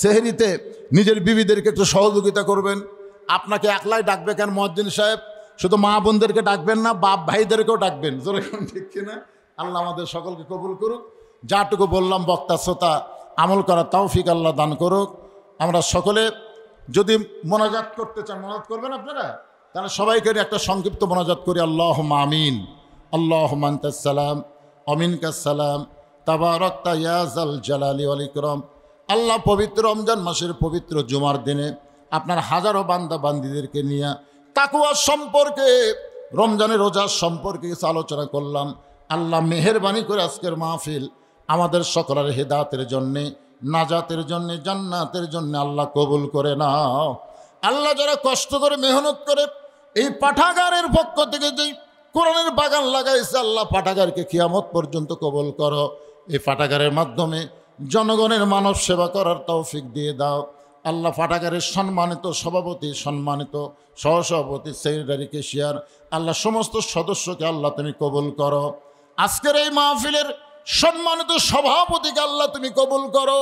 [SPEAKER 1] সেহরিতে নিজের বিবিদেরকে একটু সহযোগিতা করবেন। আপনাকে একলাই ডাকবে কেন মুয়াজ্জিন সাহেব? শুধু মা বোনদেরকে ডাকবেন না, বাপ ভাইদেরকেও ডাকবেন। জোরে ঠিক কিনা? আল্লাহ আমাদের সকলকে কবুল করুক। যাটুকু বললাম বক্তা শ্রোতা আমল করার তৌফিক আল্লাহ দান করুক। আমরা সকলে যদি মোনাজাত করতে চান, মোনাজাত করবেন আপনারা, তাহলে সবাইকে একটা সংক্ষিপ্ত মোনাজাত করি। আল্লাহুম্মা আমিন। আল্লাহুম্মা আনতাস সালাম ওয়া মিনকাস সালাম তাবারাকতা ইয়া যাল জালালি ওয়াল ইকরাম। আল্লাহ পবিত্র রমজান মাসের পবিত্র জুমার দিনে আপনার হাজারো বান্দা বান্দীদেরকে নিয়ে তাকওয়া সম্পর্কে, রমজানের রোজার সম্পর্কে কিছু আলোচনা করলাম। আল্লাহ মেহেরবানি করে আজকের মাহফিল আমাদের সকলের হেদায়েতের জন্যে, নাজাতের জন্যে, জান্নাতের জন্যে আল্লাহ কবুল করে নাও। আল্লাহ যারা কষ্ট করে মেহনত করে এই পাঠাগারের পক্ষ থেকে যেই কোরআনের বাগান লাগাইছে, আল্লাহ পাঠাগারকে কিয়ামত পর্যন্ত কবুল করো। এই পাঠাগারের মাধ্যমে জনগণের মানব সেবা করার তৌফিক দিয়ে দাও। আল্লাহ পাঠাগারের সম্মানিত সভাপতি, সম্মানিত সহসভাপতি, সেক্রেটারি, কেশিয়ার, আল্লাহ সমস্ত সদস্যকে আল্লাহ তুমি কবুল করো। আজকের এই মাহফিলের সম্মানিত সভাপতিকে আল্লাহ তুমি কবুল করো।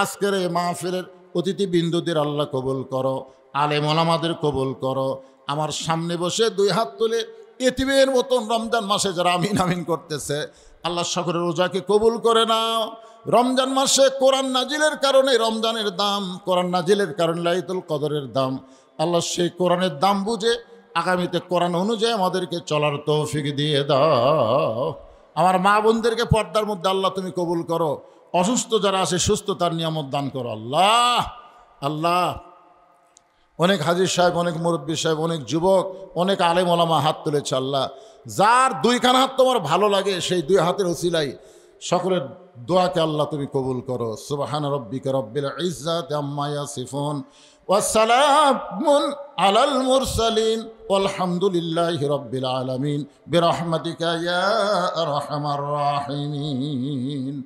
[SPEAKER 1] আজকের এই মাহফিলের অতিথিবৃন্দদের আল্লাহ কবুল করো। আলেম ওলামাদের কবুল করো। আমার সামনে বসে 2 হাত তুলে এতিমের মতন রমজান মাসে যারা আমিন আমিন করতেছে, আল্লাহ সকলের রোজাকে কবুল করে নাও। রমজান মাসে কোরআন নাজিলের কারণে রমজানের দাম, কোরআন নাজিলের কারণে লাইলাতুল কদরের দাম। আল্লাহ সেই কোরআনের দাম বুঝে আগামীতে কোরআন অনুযায়ী আমাদেরকে চলার তৌফিক দিয়ে দাও। আমার মা বোনদেরকে পর্দার মধ্যে আল্লাহ তুমি কবুল করো। অসুস্থ যারা আছে সুস্থতার নিয়ামত দান করো। আল্লাহ অনেক হাজির সাহেব, অনেক মুরব্বী সাহেব, অনেক যুবক, অনেক আলেম ওলামা হাত তুলেছে। আল্লাহ, যার দুইখানা হাত তোমার ভালো লাগে সেই দুই হাতের ওসিলাই সকলের দোয়াকে আল্লাহ তুমি কবুল করো। সুবহান রব্বিকা রব্বিল ইজ্জাতি আম্মা ইয়াসিফুন ওয়া সালামুন আলাল মুরসালিন ওয়ালহামদুলিল্লাহি রব্বিল আলামিন বিরহমাতিকা ইয়া আরহামার রাহিমিন।